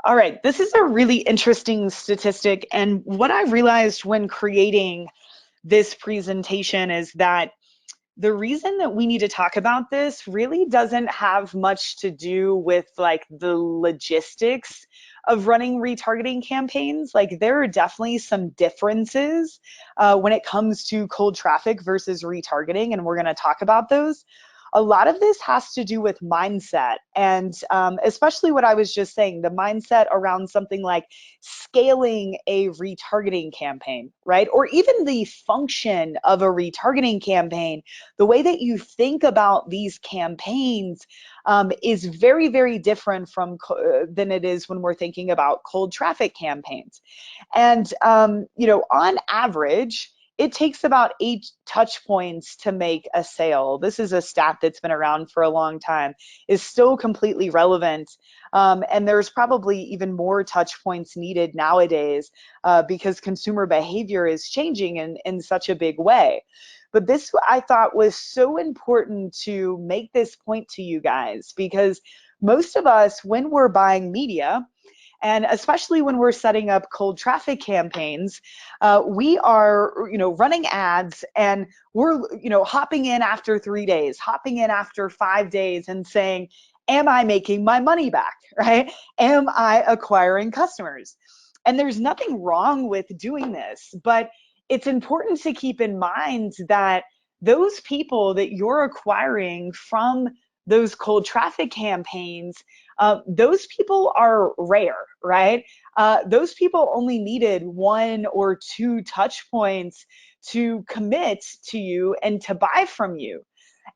All right, this is a really interesting statistic. And what I realized when creating this presentation is that the reason that we need to talk about this really doesn't have much to do with like the logistics of running retargeting campaigns. Like there are definitely some differences when it comes to cold traffic versus retargeting, and we're going to talk about those. A lot of this has to do with mindset, and especially what I was just saying, the mindset around something like scaling a retargeting campaign, right? Or even the function of a retargeting campaign, the way that you think about these campaigns is very, very different from than it is when we're thinking about cold traffic campaigns. And on average, it takes about 8 touch points to make a sale. This is a stat that's been around for a long time, is still completely relevant. And there's probably even more touch points needed nowadays because consumer behavior is changing in such a big way. But this I thought was so important to make this point to you guys because most of us, when we're buying media, and especially when we're setting up cold traffic campaigns, we are, running ads and we're, hopping in after 3 days, hopping in after 5 days and saying, am I making my money back, right? Am I acquiring customers? And there's nothing wrong with doing this, but it's important to keep in mind that those people that you're acquiring from those cold traffic campaigns, those people are rare, right? Those people only needed 1 or 2 touch points to commit to you and to buy from you.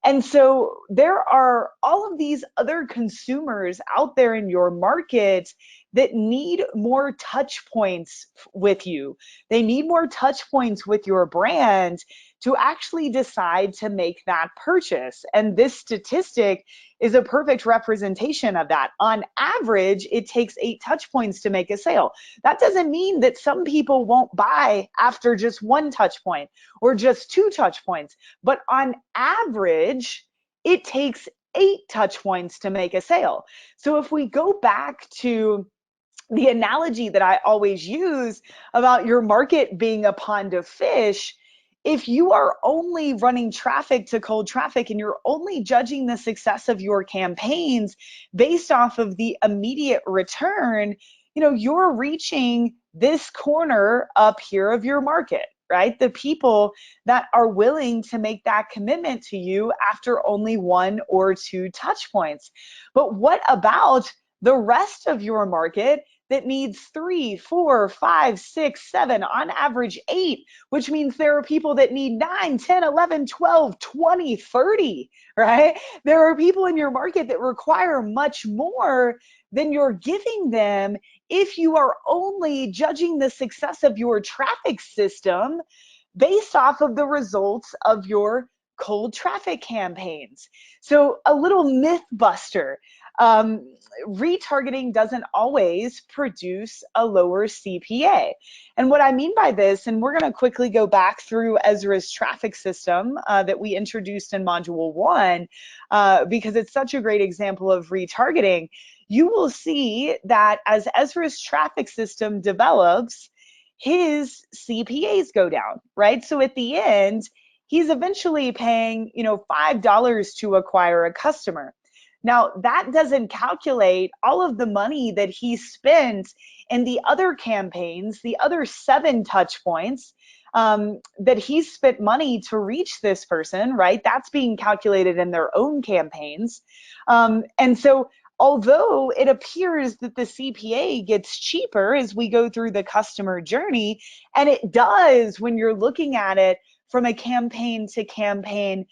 And so there are all of these other consumers out there in your market that need more touch points with you. They need more touch points with your brand to actually decide to make that purchase. And this statistic is a perfect representation of that. On average, it takes 8 touch points to make a sale. That doesn't mean that some people won't buy after just 1 touch point or just 2 touch points, but on average, it takes 8 touch points to make a sale. So if we go back to the analogy that I always use about your market being a pond of fish, if you are only running traffic to cold traffic and you're only judging the success of your campaigns based off of the immediate return, you're reaching this corner up here of your market, right? The people that are willing to make that commitment to you after only 1 or 2 touch points. But what about the rest of your market that needs 3, 4, 5, 6, 7, on average 8, which means there are people that need 9, 10, 11, 12, 20, 30, right? There are people in your market that require much more than you're giving them if you are only judging the success of your traffic system based off of the results of your cold traffic campaigns. So a little myth buster. Um, Retargeting doesn't always produce a lower CPA. And what I mean by this, and we're going to quickly go back through Ezra's traffic system that we introduced in Module 1, because it's such a great example of retargeting. You will see that as Ezra's traffic system develops, his CPAs go down, right? So at the end, he's eventually paying, $5 to acquire a customer. Now, that doesn't calculate all of the money that he spent in the other campaigns, the other 7 touch points that he's spent money to reach this person, right? That's being calculated in their own campaigns. And so although it appears that the CPA gets cheaper as we go through the customer journey, and it does when you're looking at it from a campaign to campaign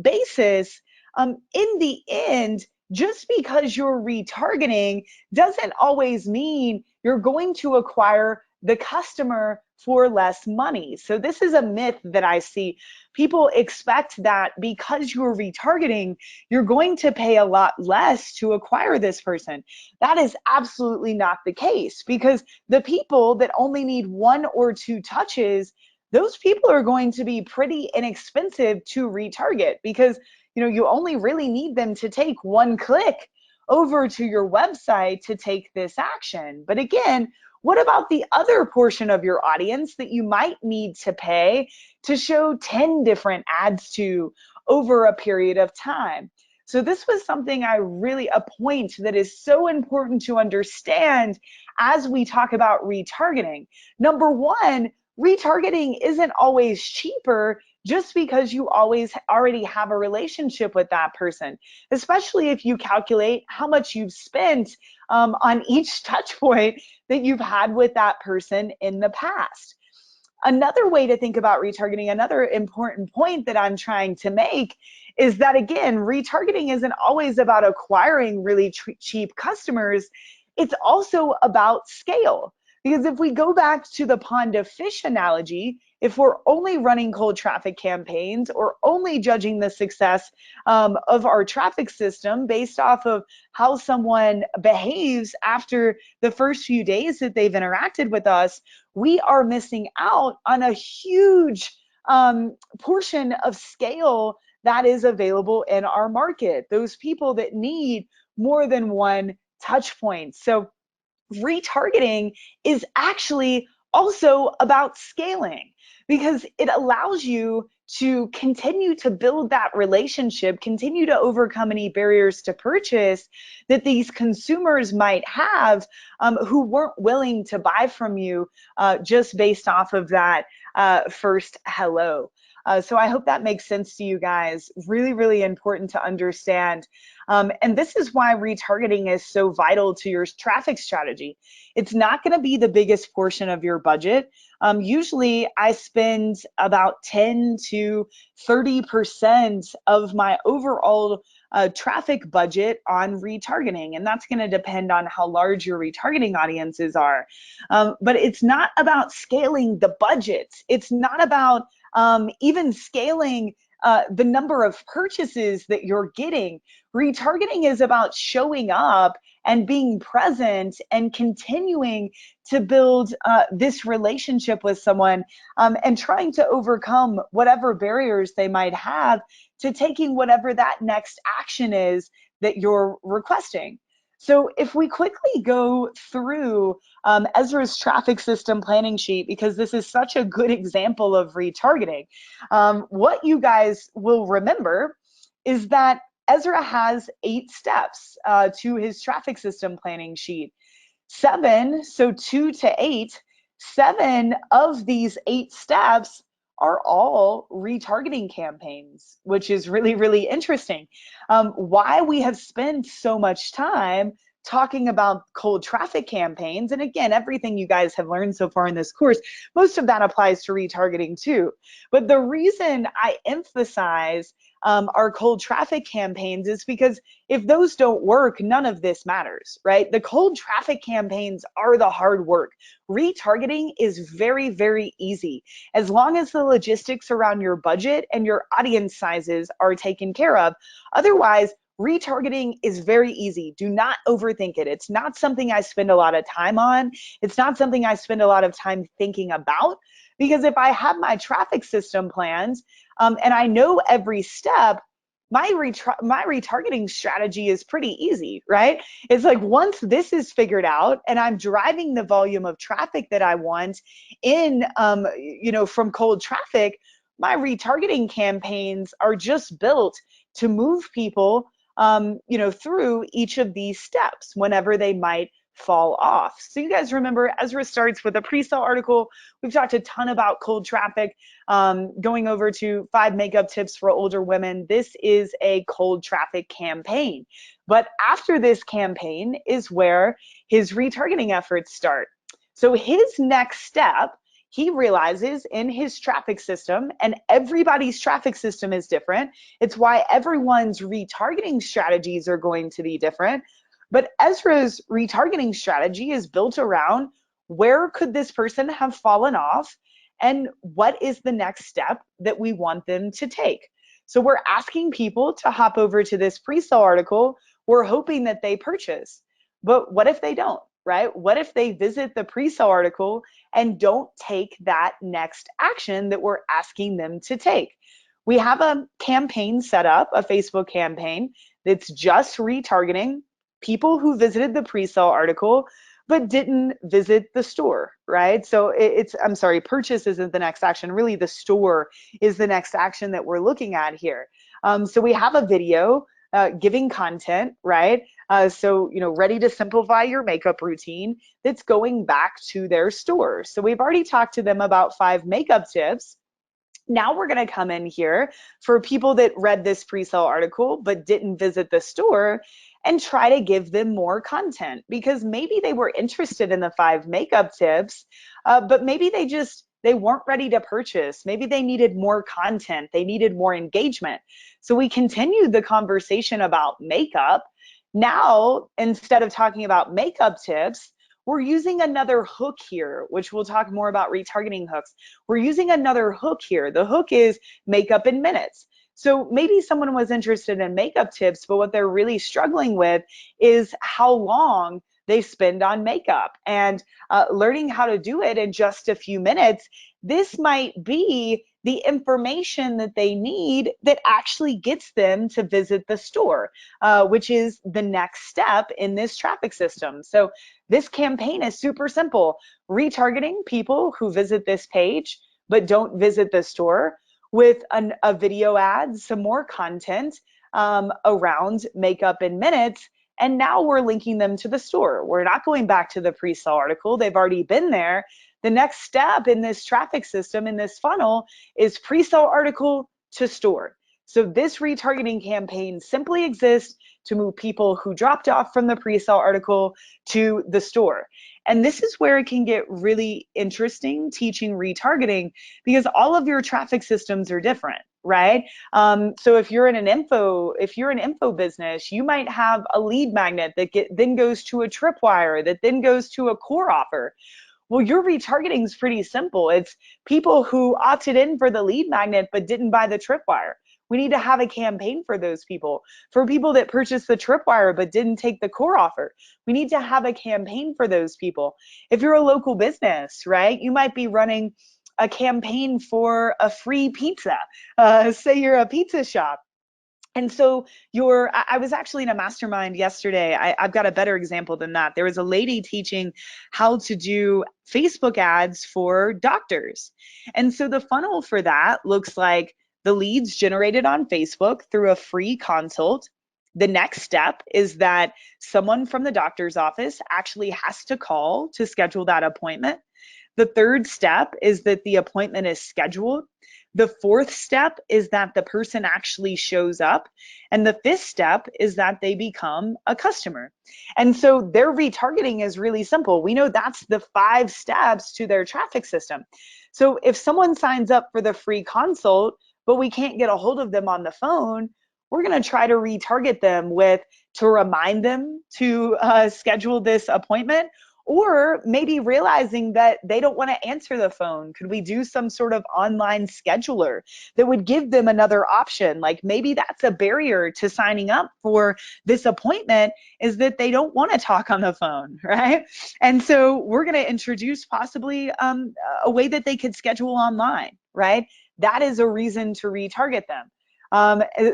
basis, in the end, just because you're retargeting doesn't always mean you're going to acquire the customer for less money. So this is a myth that I see. People expect that because you're retargeting, you're going to pay a lot less to acquire this person. That is absolutely not the case, because the people that only need 1 or 2 touches, those people are going to be pretty inexpensive to retarget, because you only really need them to take 1 click over to your website to take this action. But again, what about the other portion of your audience that you might need to pay to show 10 different ads to over a period of time? So this was something a point that is so important to understand as we talk about retargeting. Number one, retargeting isn't always cheaper just because you always already have a relationship with that person, especially if you calculate how much you've spent on each touch point that you've had with that person in the past. Another way to think about retargeting, another important point that I'm trying to make, is that again, retargeting isn't always about acquiring really cheap customers. It's also about scale. Because if we go back to the pond of fish analogy, if we're only running cold traffic campaigns or only judging the success of our traffic system based off of how someone behaves after the first few days that they've interacted with us, we are missing out on a huge portion of scale that is available in our market. Those people that need more than one touch point. So retargeting is actually also about scaling because it allows you to continue to build that relationship, continue to overcome any barriers to purchase that these consumers might have who weren't willing to buy from you just based off of that first hello. So I hope that makes sense to you guys. Really, really important to understand. And this is why retargeting is so vital to your traffic strategy. It's not going to be the biggest portion of your budget. Usually I spend about 10 to 30% of my overall traffic budget on retargeting. And that's going to depend on how large your retargeting audiences are. But it's not about scaling the budgets. It's not about even scaling the number of purchases that you're getting. Retargeting is about showing up and being present and continuing to build this relationship with someone and trying to overcome whatever barriers they might have to taking whatever that next action is that you're requesting. So if we quickly go through Ezra's traffic system planning sheet, because this is such a good example of retargeting, what you guys will remember is that Ezra has 8 steps to his traffic system planning sheet. 7, so 2 to 8, 7 of these 8 steps are all retargeting campaigns, which is really, really interesting. Why we have spent so much time talking about cold traffic campaigns, and again, everything you guys have learned so far in this course, most of that applies to retargeting too. But the reason I emphasize our cold traffic campaigns is because if those don't work, none of this matters, right? The cold traffic campaigns are the hard work. Retargeting is very, very easy. As long as the logistics around your budget and your audience sizes are taken care of. Otherwise, retargeting is very easy. Do not overthink it. It's not something I spend a lot of time on. It's not something I spend a lot of time thinking about, because if I have my traffic system plans and I know every step, my retargeting strategy is pretty easy, right? It's like once this is figured out and I'm driving the volume of traffic that I want in, from cold traffic, my retargeting campaigns are just built to move people through each of these steps whenever they might fall off. So you guys remember, Ezra starts with a pre-sale article. We've talked a ton about cold traffic, going over to 5 makeup tips for older women. This is a cold traffic campaign. But after this campaign is where his retargeting efforts start. So his next step, he realizes in his traffic system, and everybody's traffic system is different. It's why everyone's retargeting strategies are going to be different. But Ezra's retargeting strategy is built around where could this person have fallen off and what is the next step that we want them to take. So we're asking people to hop over to this pre-sale article. We're hoping that they purchase. But what if they don't, right? What if they visit the pre-sale article and don't take that next action that we're asking them to take? We have a campaign set up, a Facebook campaign that's just retargeting. people who visited the pre-sale article but didn't visit the store, right? So it's, I'm sorry, purchase isn't the next action. Really, the store is the next action that we're looking at here. So we have a video giving content, right? So, ready to simplify your makeup routine that's going back to their store. So we've already talked to them about 5 makeup tips. Now we're going to come in here for people that read this pre-sale article but didn't visit the store and try to give them more content, because maybe they were interested in the 5 makeup tips, but maybe they weren't ready to purchase. Maybe they needed more content. They needed more engagement. So we continued the conversation about makeup. Now, instead of talking about makeup tips, we're using another hook here, which we'll talk more about retargeting hooks. We're using another hook here. The hook is makeup in minutes. So maybe someone was interested in makeup tips, but what they're really struggling with is how long they spend on makeup, and learning how to do it in just a few minutes. This might be the information that they need that actually gets them to visit the store, which is the next step in this traffic system. So this campaign is super simple: retargeting people who visit this page but don't visit the store with a video ad, some more content around makeup in minutes. And now we're linking them to the store. We're not going back to the pre-sale article. They've already been there. The next step in this traffic system, in this funnel, is pre-sale article to store. So this retargeting campaign simply exists to move people who dropped off from the pre-sale article to the store. And this is where it can get really interesting teaching retargeting, because all of your traffic systems are different, right? So if you're an info business, you might have a lead magnet that then goes to a tripwire, that then goes to a core offer. Well, your retargeting is pretty simple. It's people who opted in for the lead magnet but didn't buy the tripwire. We need to have a campaign for those people. For people that purchased the tripwire but didn't take the core offer, we need to have a campaign for those people. If you're a local business, right, you might be running a campaign for a free pizza. Say you're a pizza shop. And so I was actually in a mastermind yesterday. I've got a better example than that. There was a lady teaching how to do Facebook ads for doctors. And so the funnel for that looks like the leads generated on Facebook through a free consult. The next step is that someone from the doctor's office actually has to call to schedule that appointment. The third step is that the appointment is scheduled. The fourth step is that the person actually shows up. And the fifth step is that they become a customer. And so their retargeting is really simple. We know that's the 5 steps to their traffic system. So if someone signs up for the free consult, but we can't get a hold of them on the phone, we're going to try to retarget them to remind them to schedule this appointment, or maybe realizing that they don't want to answer the phone. Could we do some sort of online scheduler that would give them another option? Like maybe that's a barrier to signing up for this appointment, is that they don't want to talk on the phone, right? And so we're going to introduce possibly a way that they could schedule online, right? That is a reason to retarget them.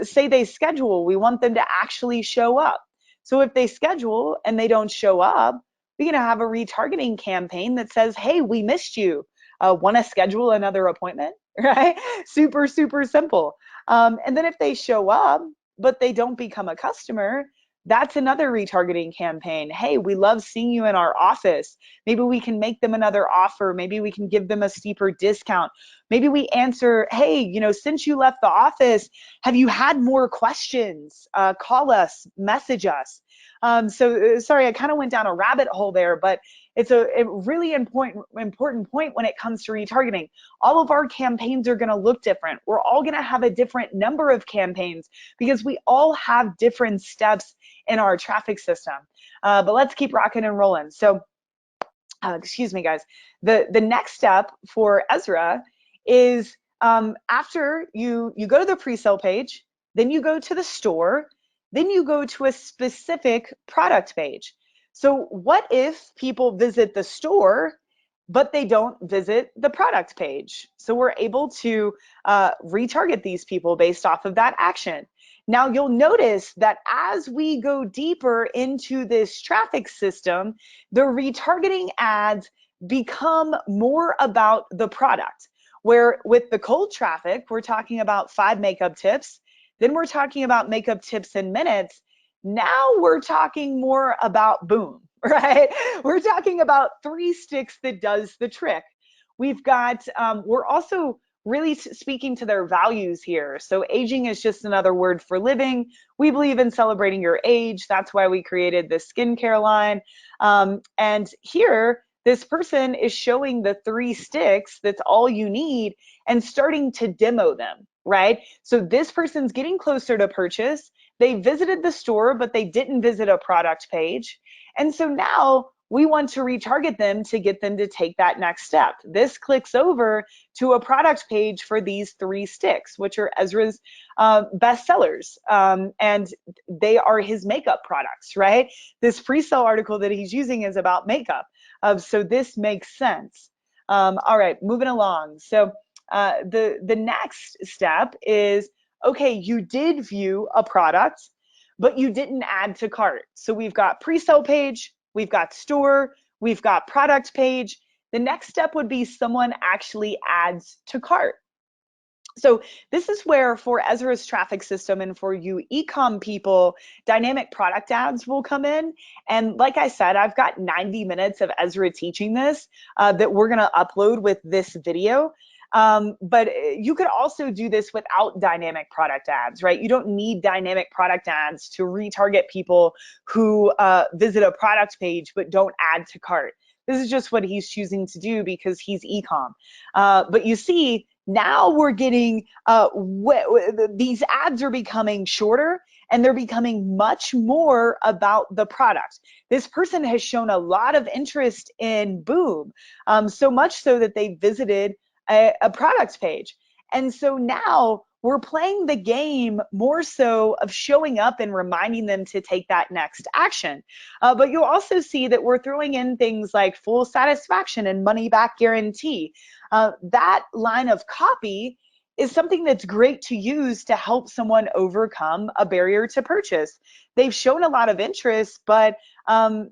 Say they schedule, we want them to actually show up. So if they schedule and they don't show up, we're going to have a retargeting campaign that says, hey, we missed you. Want to schedule another appointment, right? Super, super simple. And then if they show up, but they don't become a customer, that's another retargeting campaign. Hey, we love seeing you in our office. Maybe we can make them another offer. Maybe we can give them a steeper discount. Maybe we answer, hey, since you left the office, have you had more questions? Call us, message us. Sorry, I kind of went down a rabbit hole there, but it's a really important point when it comes to retargeting. All of our campaigns are going to look different. We're all going to have a different number of campaigns because we all have different steps in our traffic system. But let's keep rocking and rolling. So, excuse me, guys. The next step for Ezra is after you go to the pre-sale page, then you go to the store, then you go to a specific product page. So what if people visit the store, but they don't visit the product page? So we're able to retarget these people based off of that action. Now you'll notice that as we go deeper into this traffic system, the retargeting ads become more about the product. Where with the cold traffic, we're talking about 5 makeup tips, then we're talking about makeup tips in minutes. Now we're talking more about boom, right? We're talking about 3 sticks that does the trick. We're also really speaking to their values here. So aging is just another word for living. We believe in celebrating your age. That's why we created this skincare line. And here, this person is showing the 3 sticks, that's all you need, and starting to demo them, right? So this person's getting closer to purchase. They visited the store, but they didn't visit a product page. And so now we want to retarget them to get them to take that next step. This clicks over to a product page for these 3 sticks, which are Ezra's best sellers. And they are his makeup products, right? This pre-sale article that he's using is about makeup. So this makes sense. All right, moving along. So the next step is, okay, you did view a product, but you didn't add to cart. So we've got pre-sale page, we've got store, we've got product page. The next step would be someone actually adds to cart. So this is where for Ezra's traffic system and for you e-com people, dynamic product ads will come in. And like I said, I've got 90 minutes of Ezra teaching this that we're gonna upload with this video. But you could also do this without dynamic product ads, right? You don't need dynamic product ads to retarget people who visit a product page but don't add to cart. This is just what he's choosing to do because he's e-com. But you see, now we're getting, these ads are becoming shorter and they're becoming much more about the product. This person has shown a lot of interest in Boom, so much so that they visited a product page. And so now we're playing the game more so of showing up and reminding them to take that next action. But you'll also see that we're throwing in things like full satisfaction and money back guarantee. That line of copy is something that's great to use to help someone overcome a barrier to purchase. They've shown a lot of interest, but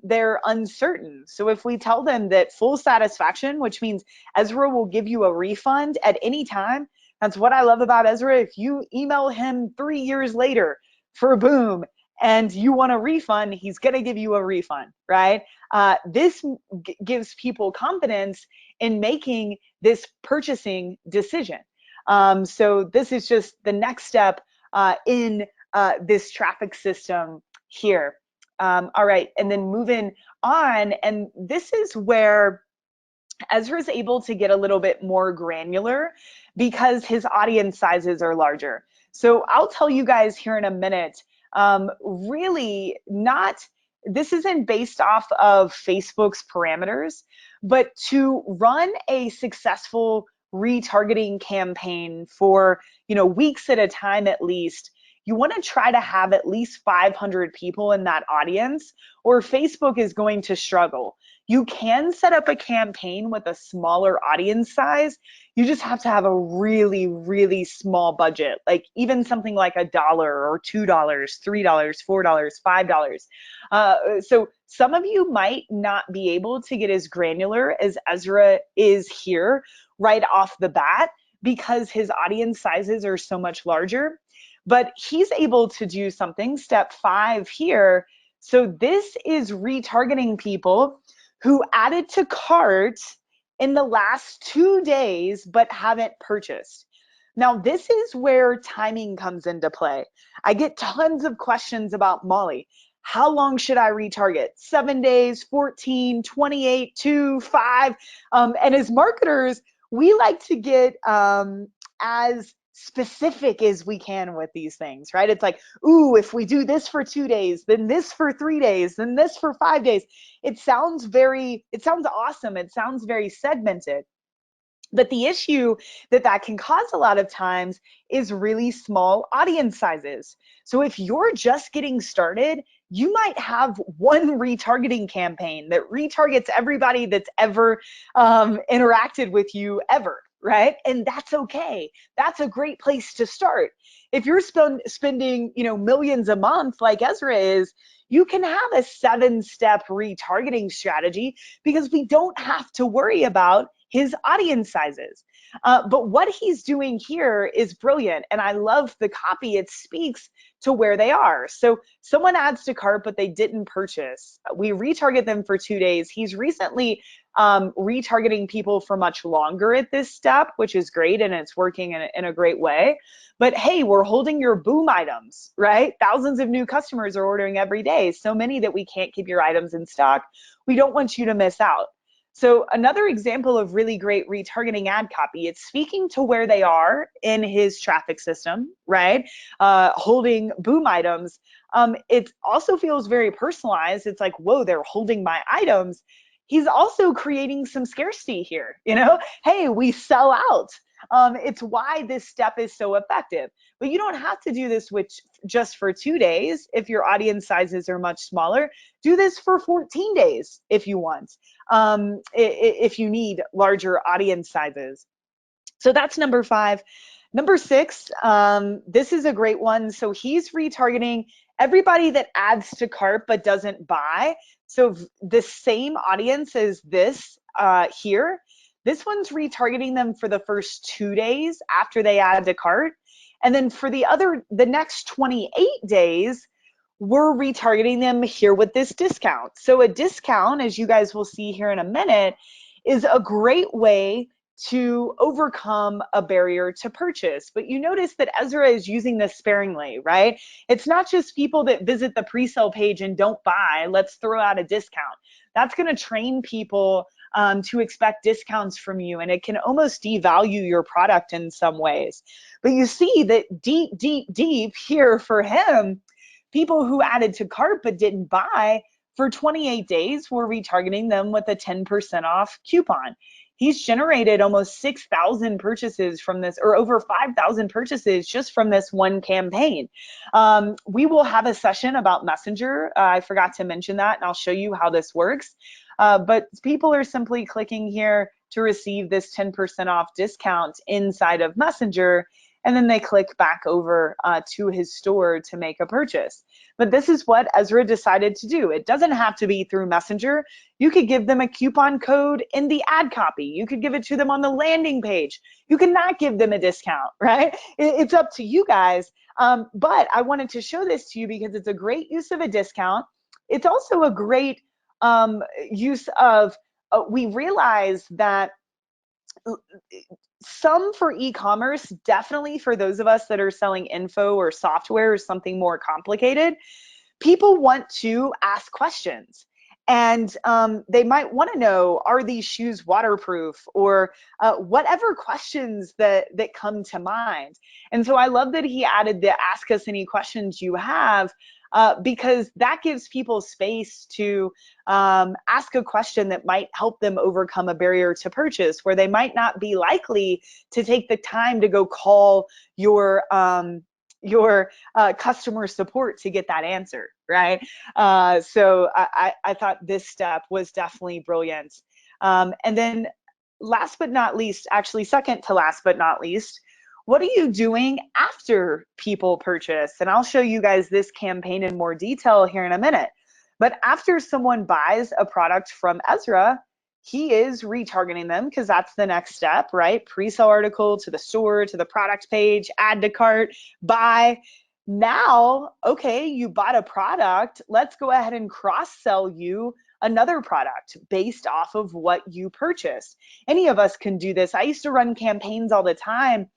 they're uncertain. So if we tell them that full satisfaction, which means Ezra will give you a refund at any time, that's what I love about Ezra. If you email him 3 years later for Boom and you want a refund, he's going to give you a refund, right? This gives people confidence in making this purchasing decision. So this is just the next step in this traffic system here. All right, and then moving on, and this is where Ezra is able to get a little bit more granular because his audience sizes are larger. So I'll tell you guys here in a minute, really not, this isn't based off of Facebook's parameters, but to run a successful retargeting campaign for, weeks at a time at least, you want to try to have at least 500 people in that audience, or Facebook is going to struggle. You can set up a campaign with a smaller audience size. You just have to have a really, really small budget, like even something like $1 or $2, $3, $4, $5. So some of you might not be able to get as granular as Ezra is here right off the bat because his audience sizes are so much larger. But he's able to do something, step 5 here. So this is retargeting people who added to cart in the last 2 days but haven't purchased. Now, this is where timing comes into play. I get tons of questions about Molly. How long should I retarget? 7 days, 14, 28, 2, 5. And as marketers, we like to get as specific as we can with these things, right? It's like, ooh, if we do this for 2 days, then this for 3 days, then this for 5 days. It sounds awesome. It sounds very segmented. But the issue that can cause a lot of times is really small audience sizes. So if you're just getting started, you might have one retargeting campaign that retargets everybody that's ever interacted with you ever. right? And that's okay. That's a great place to start. If you're spending, millions a month like Ezra is, you can have a 7-step retargeting strategy because we don't have to worry about his audience sizes. But what he's doing here is brilliant. And I love the copy. It speaks to where they are. So someone adds to cart, but they didn't purchase. We retarget them for 2 days. He's recently retargeting people for much longer at this step, which is great, and it's working in a great way. But hey, we're holding your boom items, right? Thousands of new customers are ordering every day, so many that we can't keep your items in stock. We don't want you to miss out. So another example of really great retargeting ad copy, it's speaking to where they are in his traffic system, right? Holding boom items. It also feels very personalized. It's like, whoa, they're holding my items. He's also creating some scarcity here. Hey, we sell out. It's why this step is so effective. But you don't have to do this with just for 2 days if your audience sizes are much smaller. Do this for 14 days if you want, if you need larger audience sizes. So that's number 5. Number 6, this is a great one. So he's retargeting everybody that adds to cart but doesn't buy. So the same audience as this here, this one's retargeting them for the first 2 days after they add to cart. And then for the next 28 days, we're retargeting them here with this discount. So a discount, as you guys will see here in a minute, is a great way to overcome a barrier to purchase. But you notice that Ezra is using this sparingly, right? It's not just people that visit the pre-sale page and don't buy, let's throw out a discount. That's going to train people to expect discounts from you, and it can almost devalue your product in some ways. But you see that deep, deep, deep here for him, people who added to cart but didn't buy, for 28 days, we're retargeting them with a 10% off coupon. He's generated almost 6,000 purchases from this, or over 5,000 purchases just from this one campaign. We will have a session about Messenger. I forgot to mention that, and I'll show you how this works. But people are simply clicking here to receive this 10% off discount inside of Messenger, and then they click back over to his store to make a purchase. But this is what Ezra decided to do. It doesn't have to be through Messenger. You could give them a coupon code in the ad copy. You could give it to them on the landing page. You cannot give them a discount, right? It's up to you guys. But I wanted to show this to you because it's a great use of a discount. It's also a great use of, we realize that some for e-commerce, definitely for those of us that are selling info or software or something more complicated, people want to ask questions. And they might want to know, are these shoes waterproof, or whatever questions that come to mind. And so I love that he added the ask us any questions you have, because that gives people space to ask a question that might help them overcome a barrier to purchase, where they might not be likely to take the time to go call your customer support to get that answer, right? So I thought this step was definitely brilliant. And then last but not least, actually second to last but not least, what are you doing after people purchase? And I'll show you guys this campaign in more detail here in a minute. But after someone buys a product from Ezra, he is retargeting them, because that's the next step, right? Pre-sale article to the store, to the product page, add to cart, buy. Now, okay, you bought a product. Let's go ahead and cross-sell you another product based off of what you purchased. Any of us can do this. I used to run campaigns all the time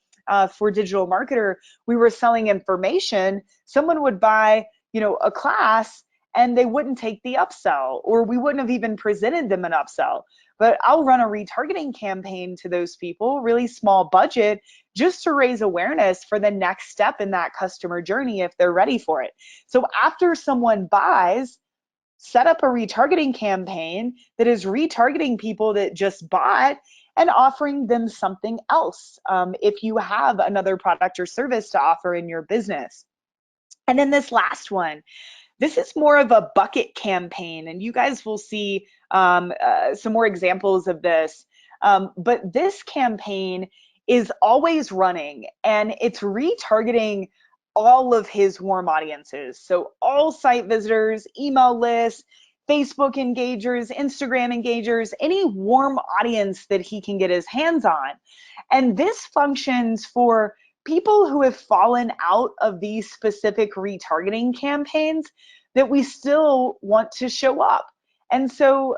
for digital marketer. We were selling information. Someone would buy, a class, and they wouldn't take the upsell, or we wouldn't have even presented them an upsell. But I'll run a retargeting campaign to those people, really small budget, just to raise awareness for the next step in that customer journey if they're ready for it. So after someone buys, set up a retargeting campaign that is retargeting people that just bought and offering them something else, if you have another product or service to offer in your business. And then this last one, this is more of a bucket campaign, and you guys will see some more examples of this. But this campaign is always running, and it's retargeting all of his warm audiences. So all site visitors, email lists, Facebook engagers, Instagram engagers, any warm audience that he can get his hands on. And this functions for people who have fallen out of these specific retargeting campaigns that we still want to show up. And so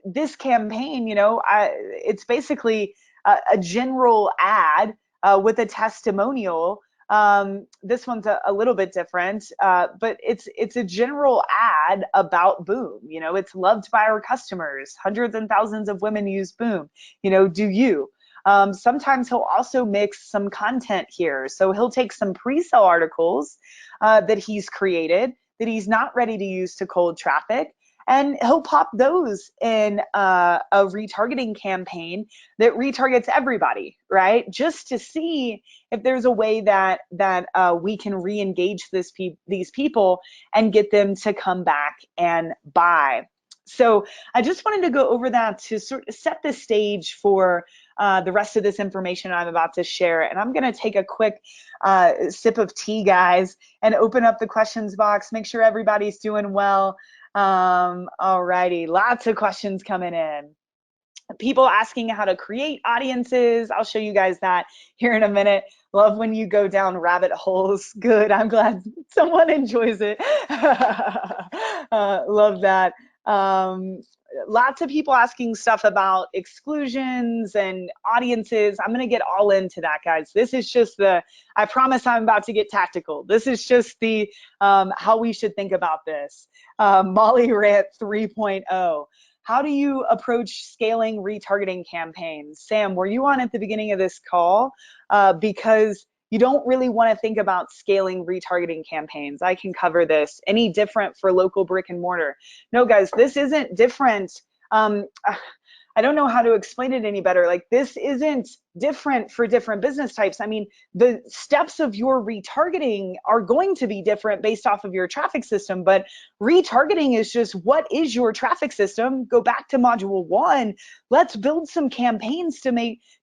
this campaign, it's basically a general ad with a testimonial. This one's a little bit different, but it's a general ad about Boom. It's loved by our customers. Hundreds and thousands of women use Boom. Do you? Sometimes he'll also mix some content here. So he'll take some pre-sale articles that he's created that he's not ready to use to cold traffic, and he'll pop those in a retargeting campaign that retargets everybody, right? Just to see if there's a way that we can re-engage these people and get them to come back and buy. So I just wanted to go over that to sort of set the stage for the rest of this information I'm about to share. And I'm going to take a quick sip of tea, guys, and open up the questions box, make sure everybody's doing well. All righty, lots of questions coming in. People asking how to create audiences. I'll show you guys that here in a minute. Love when you go down rabbit holes. Good, I'm glad someone enjoys it. Love that. Lots of people asking stuff about exclusions and audiences. I'm going to get all into that, guys. This is just I promise I'm about to get tactical. This is just the how we should think about this. Molly Rant 3.0. How do you approach scaling retargeting campaigns? Sam, were you on at the beginning of this call? Because you don't really want to think about scaling retargeting campaigns. I can cover this. Any different for local brick and mortar? No, guys, this isn't different. I don't know how to explain it any better. Like, this isn't different for different business types. I mean, the steps of your retargeting are going to be different based off of your traffic system, but retargeting is just, what is your traffic system? Go back to module 1. Let's build some campaigns to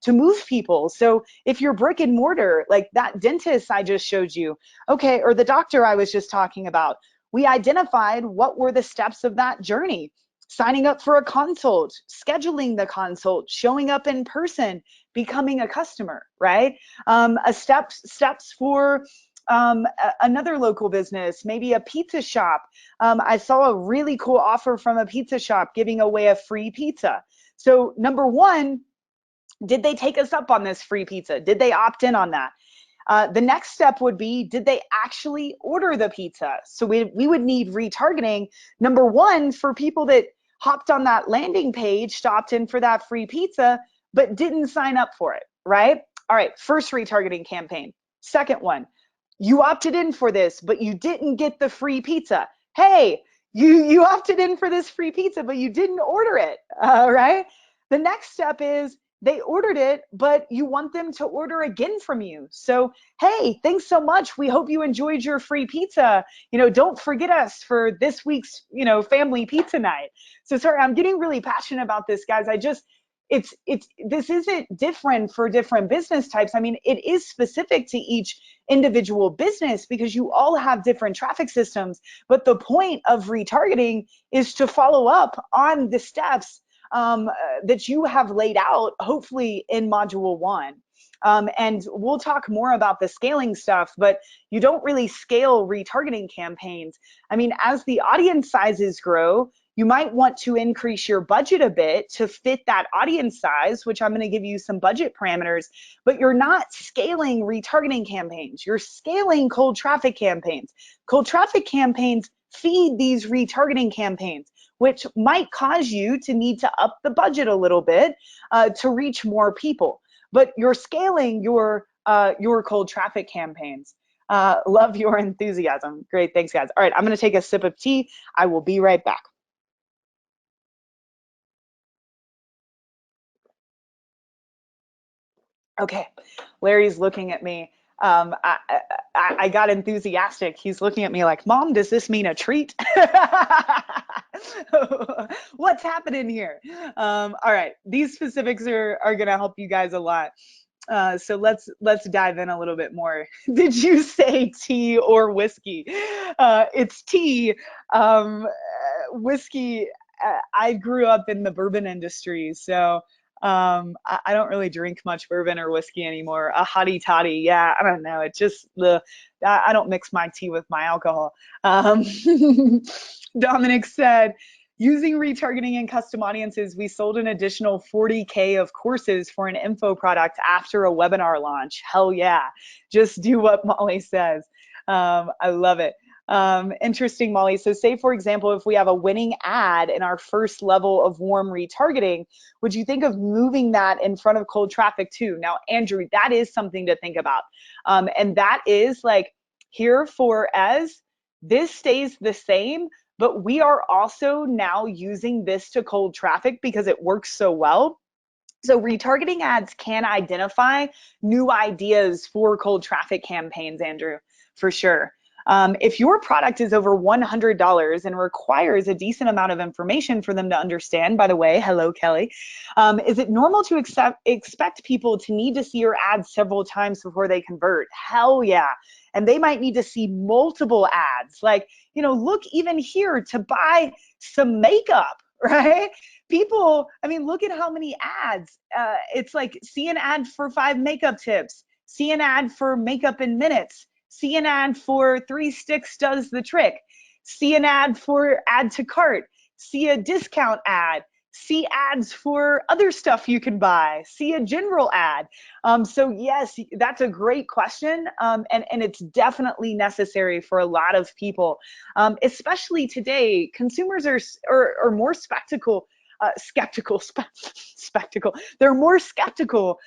move people. So if you're brick and mortar, like that dentist I just showed you, okay, or the doctor I was just talking about, we identified what were the steps of that journey. Signing up for a consult, scheduling the consult, showing up in person, becoming a customer, right? Steps for another local business, maybe a pizza shop. I saw a really cool offer from a pizza shop giving away a free pizza. So number 1, did they take us up on this free pizza? Did they opt in on that? The next step would be, did they actually order the pizza? So we would need retargeting, number 1, for people that hopped on that landing page, stopped in for that free pizza, but didn't sign up for it, right? All right, first retargeting campaign. Second one, you opted in for this, but you didn't get the free pizza. Hey, you opted in for this free pizza, but you didn't order it, right? The next step is, they ordered it, but you want them to order again from you. So, hey, thanks so much. We hope you enjoyed your free pizza. Don't forget us for this week's, family pizza night. So sorry, I'm getting really passionate about this, guys. This isn't different for different business types. I mean, it is specific to each individual business because you all have different traffic systems. But the point of retargeting is to follow up on the steps that you have laid out, hopefully in module 1. And we'll talk more about the scaling stuff, but you don't really scale retargeting campaigns. I mean, as the audience sizes grow, you might want to increase your budget a bit to fit that audience size, which I'm going to give you some budget parameters, but you're not scaling retargeting campaigns. You're scaling cold traffic campaigns. Cold traffic campaigns feed these retargeting campaigns, which might cause you to need to up the budget a little bit to reach more people. But you're scaling your cold traffic campaigns. Love your enthusiasm. Great, thanks, guys. All right, I'm gonna take a sip of tea. I will be right back. Okay, Larry's looking at me. I got enthusiastic. He's looking at me like, Mom, does this mean a treat? What's happening here? All right, these specifics are gonna help you guys a lot. So let's dive in a little bit more. Did you say tea or whiskey? It's tea. Whiskey. I grew up in the bourbon industry, so I don't really drink much bourbon or whiskey anymore. A hottie toddy, yeah, I don't know. It just the I don't mix my tea with my alcohol. Um, Dominic said, using retargeting and custom audiences, we sold an additional 40K of courses for an info product after a webinar launch. Hell yeah. Just do what Molly says. I love it. Interesting, Molly. So say, for example, if we have a winning ad in our first level of warm retargeting, would you think of moving that in front of cold traffic too? Now, Andrew, that is something to think about. And that is like here for as this stays the same, but we are also now using this to cold traffic because it works so well. So retargeting ads can identify new ideas for cold traffic campaigns, Andrew, for sure. If your product is over $100 and requires a decent amount of information for them to understand, by the way, hello, Kelly, is it normal to expect people to need to see your ads several times before they convert? Hell yeah. And they might need to see multiple ads. Like, look even here to buy some makeup, right? People, I mean, look at how many ads. It's like, see an ad for 5 makeup tips, see an ad for makeup in minutes, see an ad for 3 sticks does the trick, see an ad for add to cart, see a discount ad, see ads for other stuff you can buy, see a general ad. So yes, that's a great question. And it's definitely necessary for a lot of people, especially today. Consumers are more spectacle. They're more skeptical,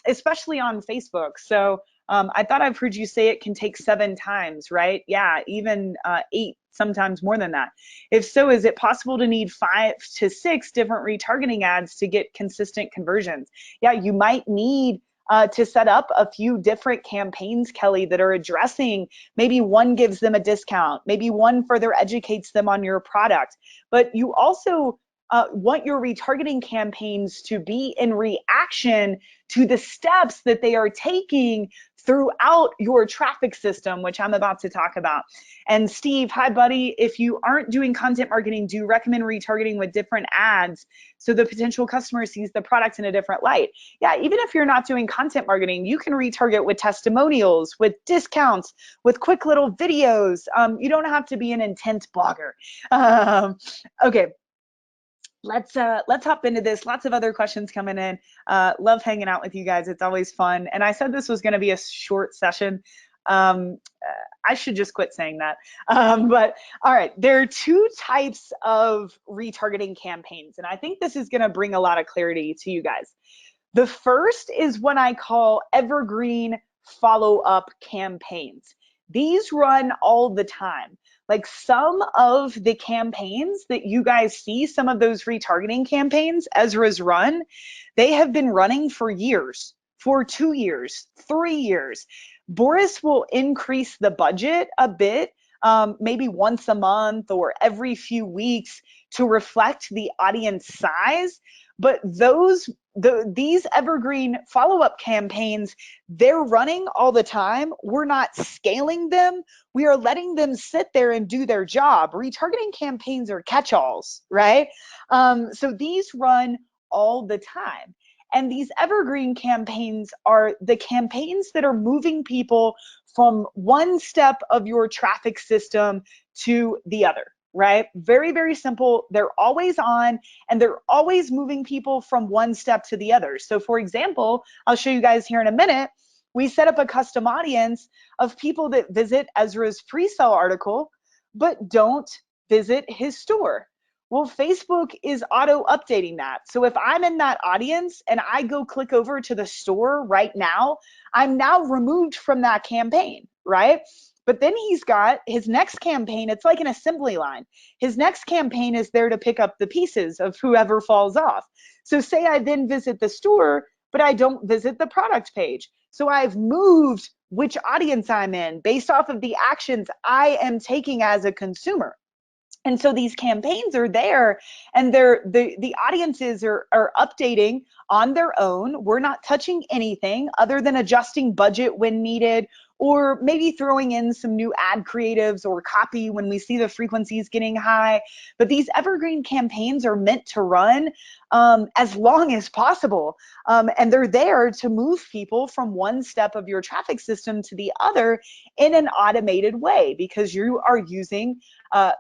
especially on Facebook. So I thought I've heard you say it can take 7 times, right? Yeah, even 8, sometimes more than that. If so, is it possible to need 5 to 6 different retargeting ads to get consistent conversions? Yeah, you might need to set up a few different campaigns, Kelly, that are addressing, maybe one gives them a discount, maybe one further educates them on your product, but you also want your retargeting campaigns to be in reaction to the steps that they are taking throughout your traffic system, which I'm about to talk about. And Steve, hi buddy, if you aren't doing content marketing, do you recommend retargeting with different ads so the potential customer sees the product in a different light? Yeah, even if you're not doing content marketing, you can retarget with testimonials, with discounts, with quick little videos. You don't have to be an intense blogger. Okay, let's hop into this. Lots of other questions coming in. Love hanging out with you guys. It's always fun. And I said this was going to be a short session. I should just quit saying that. But all right, there are 2 types of retargeting campaigns, and I think this is going to bring a lot of clarity to you guys. The first is what I call evergreen follow-up campaigns. These run all the time. Like some of the campaigns that you guys see, some of those retargeting campaigns Ezra's run, they have been running for years, for 2 years, 3 years. Boris will increase the budget a bit, maybe once a month or every few weeks to reflect the audience size. But these evergreen follow-up campaigns, they're running all the time. We're not scaling them. We are letting them sit there and do their job. Retargeting campaigns are catch-alls, right? So these run all the time. And these evergreen campaigns are the campaigns that are moving people from one step of your traffic system to the other, right? Very, very simple. They're always on and they're always moving people from one step to the other. So for example, I'll show you guys here in a minute, we set up a custom audience of people that visit Ezra's pre-sale article, but don't visit his store. Well, Facebook is auto updating that. So if I'm in that audience and I go click over to the store right now, I'm now removed from that campaign, right? But then he's got his next campaign. It's like an assembly line. His next campaign is there to pick up the pieces of whoever falls off. So say I then visit the store, but I don't visit the product page. So I've moved which audience I'm in based off of the actions I am taking as a consumer. And so these campaigns are there, and the audiences are updating on their own. We're not touching anything other than adjusting budget when needed, or maybe throwing in some new ad creatives or copy when we see the frequencies getting high. But these evergreen campaigns are meant to run as long as possible. And they're there to move people from one step of your traffic system to the other in an automated way, because you are using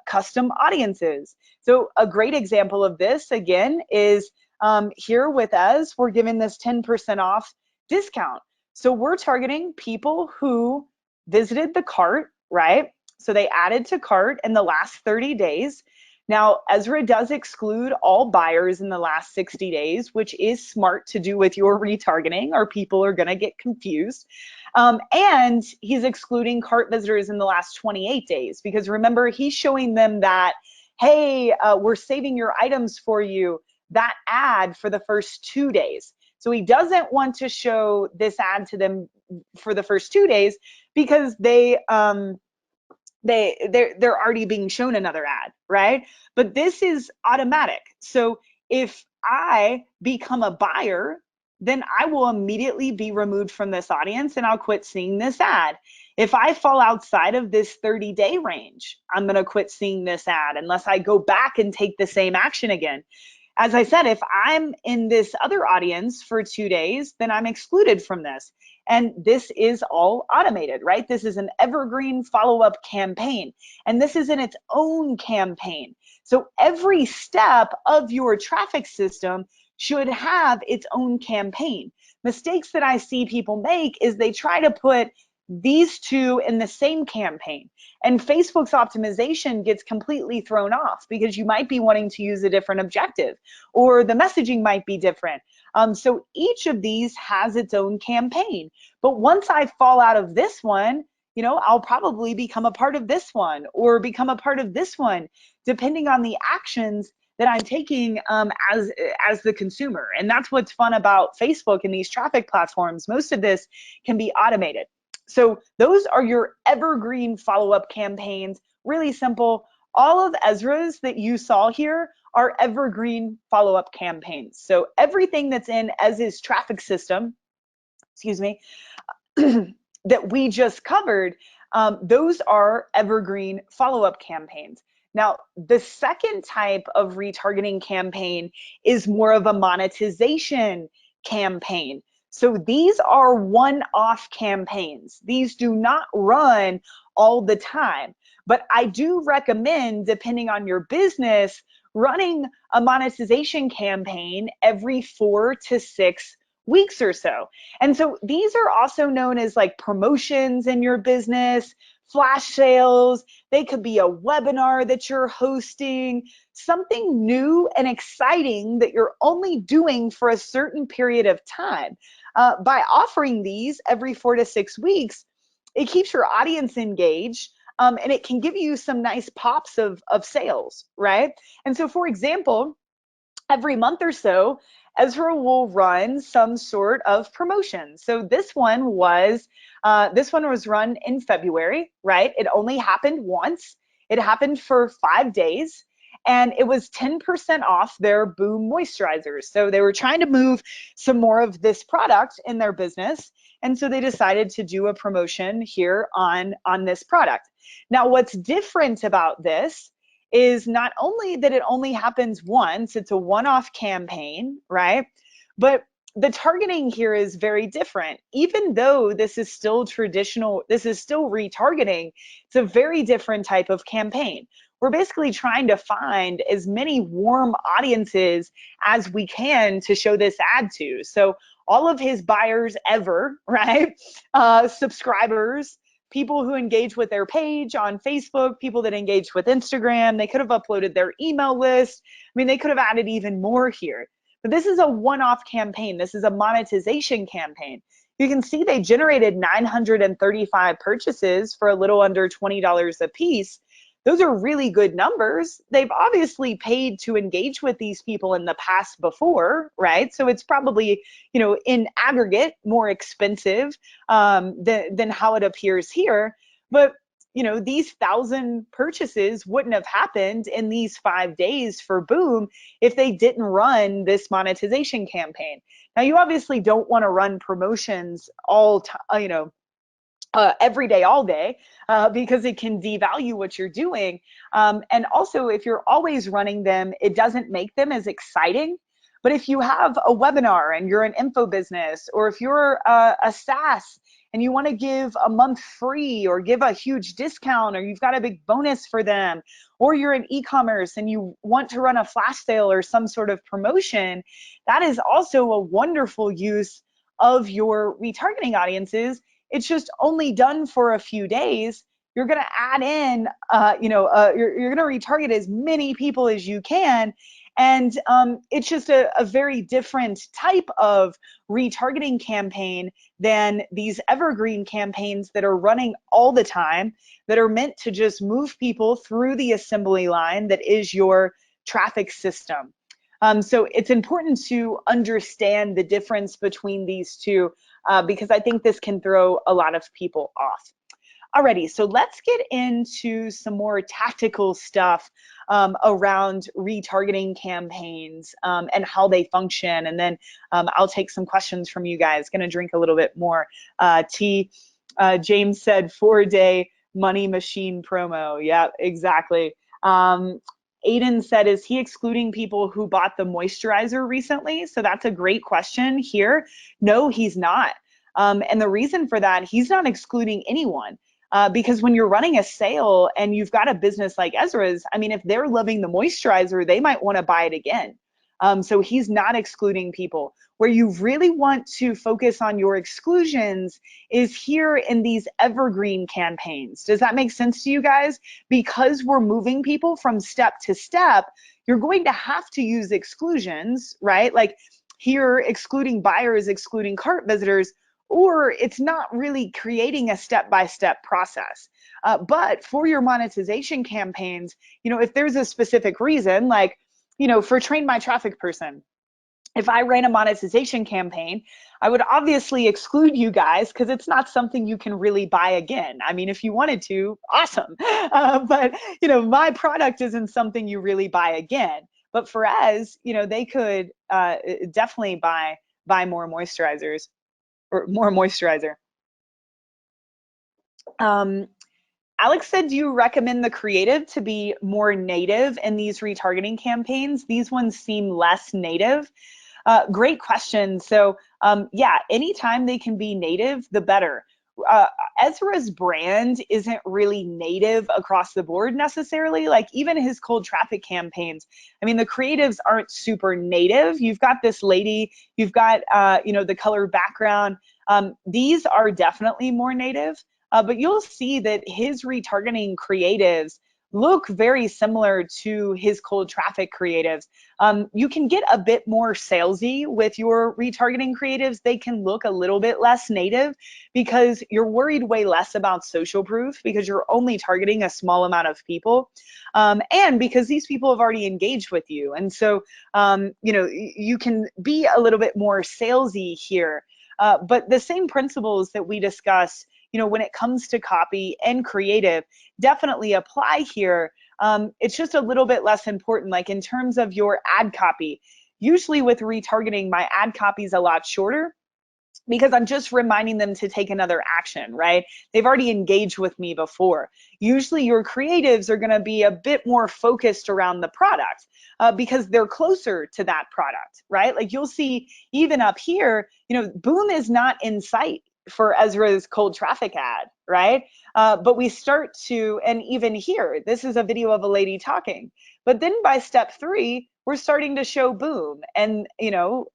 custom audiences. So a great example of this, again, is here with us, we're giving this 10% off discount. So we're targeting people who visited the cart, right? So they added to cart in the last 30 days. Now, Ezra does exclude all buyers in the last 60 days, which is smart to do with your retargeting, or people are going to get confused. And he's excluding cart visitors in the last 28 days, because remember, he's showing them that, hey, we're saving your items for you, that ad for the first 2 days. So he doesn't want to show this ad to them for the first 2 days, because they're already being shown another ad, right? But this is automatic. So if I become a buyer, then I will immediately be removed from this audience and I'll quit seeing this ad. If I fall outside of this 30-day range, I'm going to quit seeing this ad unless I go back and take the same action again. As I said, if I'm in this other audience for 2 days, then I'm excluded from this. And this is all automated, right? This is an evergreen follow-up campaign, and this is in its own campaign. So every step of your traffic system should have its own campaign. Mistakes that I see people make is they try to put these two in the same campaign, and Facebook's optimization gets completely thrown off, because you might be wanting to use a different objective, or the messaging might be different. So each of these has its own campaign. But once I fall out of this one, I'll probably become a part of this one, or become a part of this one, depending on the actions that I'm taking as the consumer. And that's what's fun about Facebook and these traffic platforms. Most of this can be automated. So those are your evergreen follow-up campaigns. Really simple. All of Ezra's that you saw here are evergreen follow-up campaigns. So everything that's in Ezra's traffic system, excuse me, that we just covered, those are evergreen follow-up campaigns. Now, the second type of retargeting campaign is more of a monetization campaign. So these are one-off campaigns. These do not run all the time. But I do recommend, depending on your business, running a monetization campaign every 4 to 6 weeks or so. And so these are also known as like promotions in your business, flash sales. They could be a webinar that you're hosting, something new and exciting that you're only doing for a certain period of time. By offering these every 4 to 6 weeks, it keeps your audience engaged, and it can give you some nice pops of sales, right? And so, for example, every month or so, Ezra will run some sort of promotion. So this one was run in February, right? It only happened once. It happened for 5 days, and it was 10% off their Boom moisturizers. So they were trying to move some more of this product in their business, and so they decided to do a promotion here on this product. Now, what's different about this is not only that it only happens once, it's a one-off campaign, right? But the targeting here is very different. Even though this is still traditional, this is still retargeting, it's a very different type of campaign. We're basically trying to find as many warm audiences as we can to show this ad to. So all of his buyers ever, right? Subscribers, people who engage with their page on Facebook, people that engage with Instagram, they could have uploaded their email list. I mean, they could have added even more here. But this is a one-off campaign. This is a monetization campaign. You can see they generated 935 purchases for a little under $20 a piece. Those are really good numbers. They've obviously paid to engage with these people in the past before, right? So it's probably, in aggregate, more expensive than how it appears here. But these 1,000 purchases wouldn't have happened in these 5 days for Boom if they didn't run this monetization campaign. Now, you obviously don't want to run promotions every day, all day, because it can devalue what you're doing. And also, if you're always running them, it doesn't make them as exciting. But if you have a webinar and you're an info business, or if you're a SaaS and you want to give a month free or give a huge discount, or you've got a big bonus for them, or you're in e-commerce and you want to run a flash sale or some sort of promotion, that is also a wonderful use of your retargeting audiences. It's just only done for a few days. You're going to add in, you're going to retarget as many people as you can. And it's just a very different type of retargeting campaign than these evergreen campaigns that are running all the time, that are meant to just move people through the assembly line that is your traffic system. So it's important to understand the difference between these two, because I think this can throw a lot of people off. Alrighty, so let's get into some more tactical stuff around retargeting campaigns and how they function. And then I'll take some questions from you guys. Gonna drink a little bit more tea. James said 4-day money machine promo. Yeah, exactly. Aiden said, is he excluding people who bought the moisturizer recently? So that's a great question here. No, he's not. And the reason for that, he's not excluding anyone. Because when you're running a sale and you've got a business like Ezra's, I mean, if they're loving the moisturizer, they might want to buy it again. So he's not excluding people. Where you really want to focus on your exclusions is here in these evergreen campaigns. Does that make sense to you guys? Because we're moving people from step to step, you're going to have to use exclusions, right? Like here, excluding buyers, excluding cart visitors, or it's not really creating a step-by-step process. But for your monetization campaigns, if there's a specific reason, like, for Train My Traffic Person, if I ran a monetization campaign, I would obviously exclude you guys because it's not something you can really buy again. I mean, if you wanted to, awesome. But, my product isn't something you really buy again. But for Ez, they could definitely buy more moisturizers. Or more moisturizer. Alex said, do you recommend the creative to be more native in these retargeting campaigns? These ones seem less native. Great question. So yeah, anytime they can be native, the better. Ezra's brand isn't really native across the board necessarily. Like even his cold traffic campaigns, I mean, the creatives aren't super native. You've got this lady, you've got, the color background. These are definitely more native, but you'll see that his retargeting creatives look very similar to his cold traffic creatives. You can get a bit more salesy with your retargeting creatives. They can look a little bit less native because you're worried way less about social proof because you're only targeting a small amount of people. And because these people have already engaged with you. And so, you can be a little bit more salesy here. But the same principles that we discuss, when it comes to copy and creative, definitely apply here. It's just a little bit less important. Like in terms of your ad copy, usually with retargeting, my ad copy is a lot shorter because I'm just reminding them to take another action, right? They've already engaged with me before. Usually your creatives are going to be a bit more focused around the product because they're closer to that product, right? Like you'll see even up here, Boom is not in sight for Ezra's cold traffic ad, right? But we start to, and even here, this is a video of a lady talking. But then by step 3, we're starting to show Boom. And,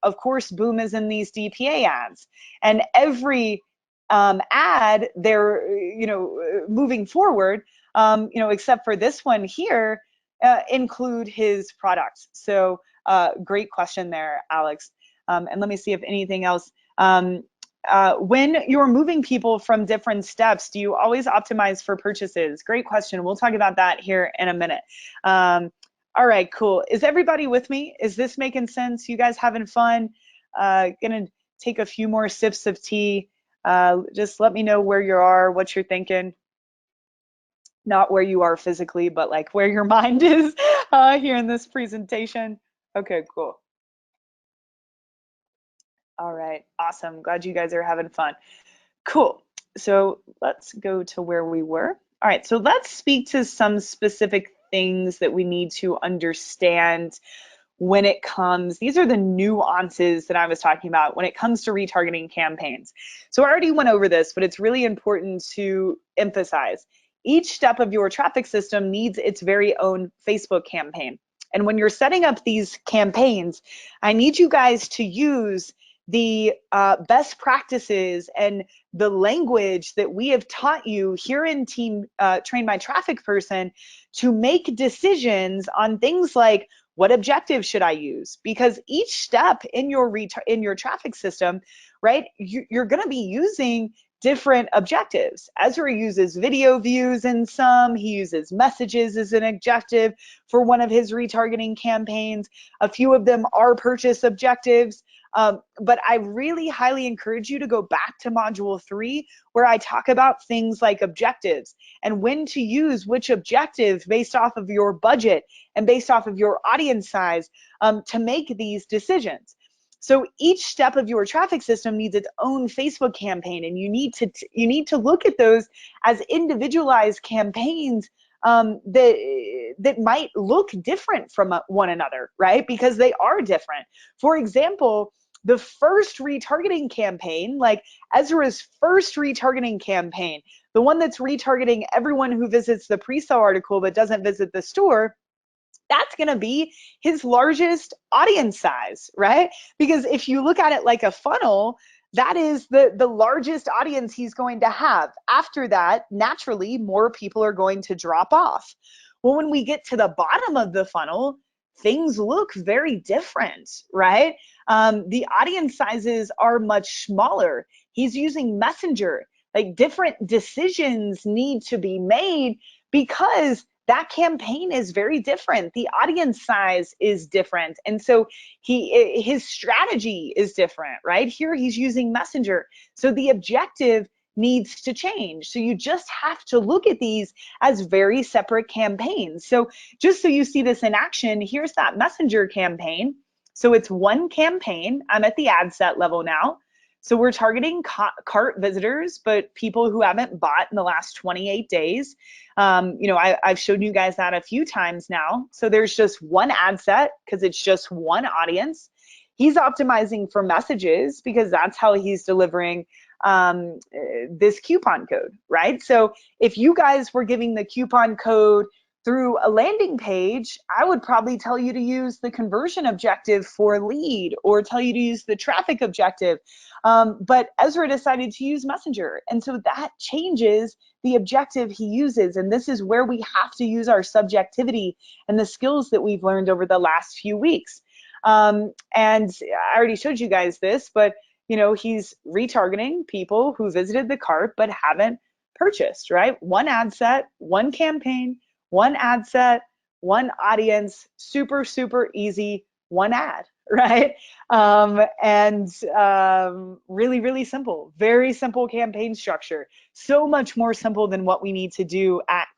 of course, Boom is in these DPA ads. And every ad they're, moving forward, except for this one here, include his products. So great question there, Alex. And let me see if anything else. When you're moving people from different steps, do you always optimize for purchases? Great question. We'll talk about that here in a minute. All right, cool. Is everybody with me? Is this making sense? You guys having fun? Gonna take a few more sips of tea. Just let me know where you are, what you're thinking. Not where you are physically, but like where your mind is here in this presentation. Okay, cool. All right, awesome. Glad you guys are having fun. Cool. So let's go to where we were. All right, so let's speak to some specific things that we need to understand when it comes, these are the nuances that I was talking about when it comes to retargeting campaigns. So I already went over this, but it's really important to emphasize. Each step of your traffic system needs its very own Facebook campaign. And when you're setting up these campaigns, I need you guys to use the best practices and the language that we have taught you here in Team Train My Traffic Person to make decisions on things like what objective should I use? Because each step in your traffic system, right, you're going to be using different objectives. Ezra uses video views in some, he uses messages as an objective for one of his retargeting campaigns. A few of them are purchase objectives. But I really highly encourage you to go back to module 3, where I talk about things like objectives and when to use which objective based off of your budget and based off of your audience size to make these decisions. So each step of your traffic system needs its own Facebook campaign, and you need to look at those as individualized campaigns that might look different from one another, right? Because they are different. For example, the first retargeting campaign, like Ezra's first retargeting campaign, the one that's retargeting everyone who visits the pre-sale article but doesn't visit the store, that's going to be his largest audience size, right? Because if you look at it like a funnel, that is the largest audience he's going to have. After that, naturally, more people are going to drop off. Well, when we get to the bottom of the funnel, things look very different, right? The audience sizes are much smaller. He's using Messenger. Like, different decisions need to be made because that campaign is very different. The audience size is different. And so his strategy is different, right? Here he's using Messenger. So the objective needs to change. So you just have to look at these as very separate campaigns. So just so you see this in action, here's that Messenger campaign. So it's one campaign. I'm at the ad set level now. So we're targeting cart visitors, but people who haven't bought in the last 28 days. I've shown you guys that a few times now. So there's just one ad set because it's just one audience. He's optimizing for messages because that's how he's delivering this coupon code, right? So if you guys were giving the coupon code through a landing page, I would probably tell you to use the conversion objective for lead or tell you to use the traffic objective. But Ezra decided to use Messenger. And so that changes the objective he uses. And this is where we have to use our subjectivity and the skills that we've learned over the last few weeks. And I already showed you guys this, but he's retargeting people who visited the cart but haven't purchased, right? One ad set, one campaign, one ad set, one audience, super, super easy, one ad, right? Really, really simple, very simple campaign structure. So much more simple than what we need to do at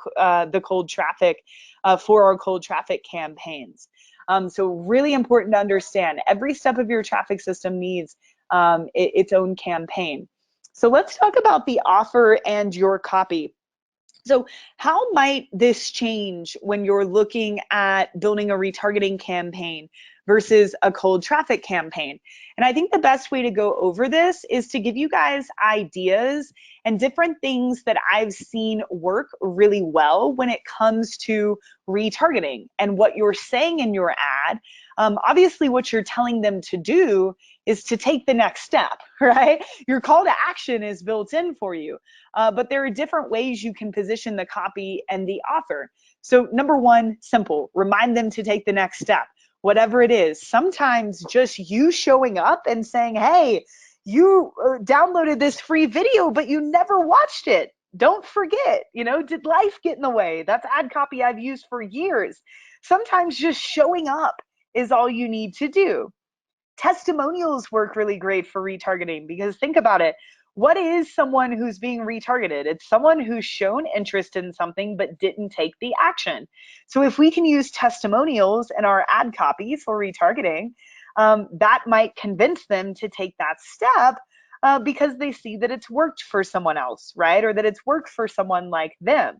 the cold traffic for our cold traffic campaigns. So really important to understand every step of your traffic system needs its own campaign. So let's talk about the offer and your copy. So how might this change when you're looking at building a retargeting campaign versus a cold traffic campaign? And I think the best way to go over this is to give you guys ideas and different things that I've seen work really well when it comes to retargeting and what you're saying in your ad. Obviously, what you're telling them to do is to take the next step, right? Your call to action is built in for you, but there are different ways you can position the copy and the offer. So number one, simple, remind them to take the next step, whatever it is. Sometimes just you showing up and saying, hey, you downloaded this free video, but you never watched it. Don't forget, did life get in the way? That's ad copy I've used for years. Sometimes just showing up is all you need to do. Testimonials work really great for retargeting because think about it. What is someone who's being retargeted? It's someone who's shown interest in something but didn't take the action. So if we can use testimonials in our ad copy for retargeting, that might convince them to take that step because they see that it's worked for someone else, right? Or that it's worked for someone like them.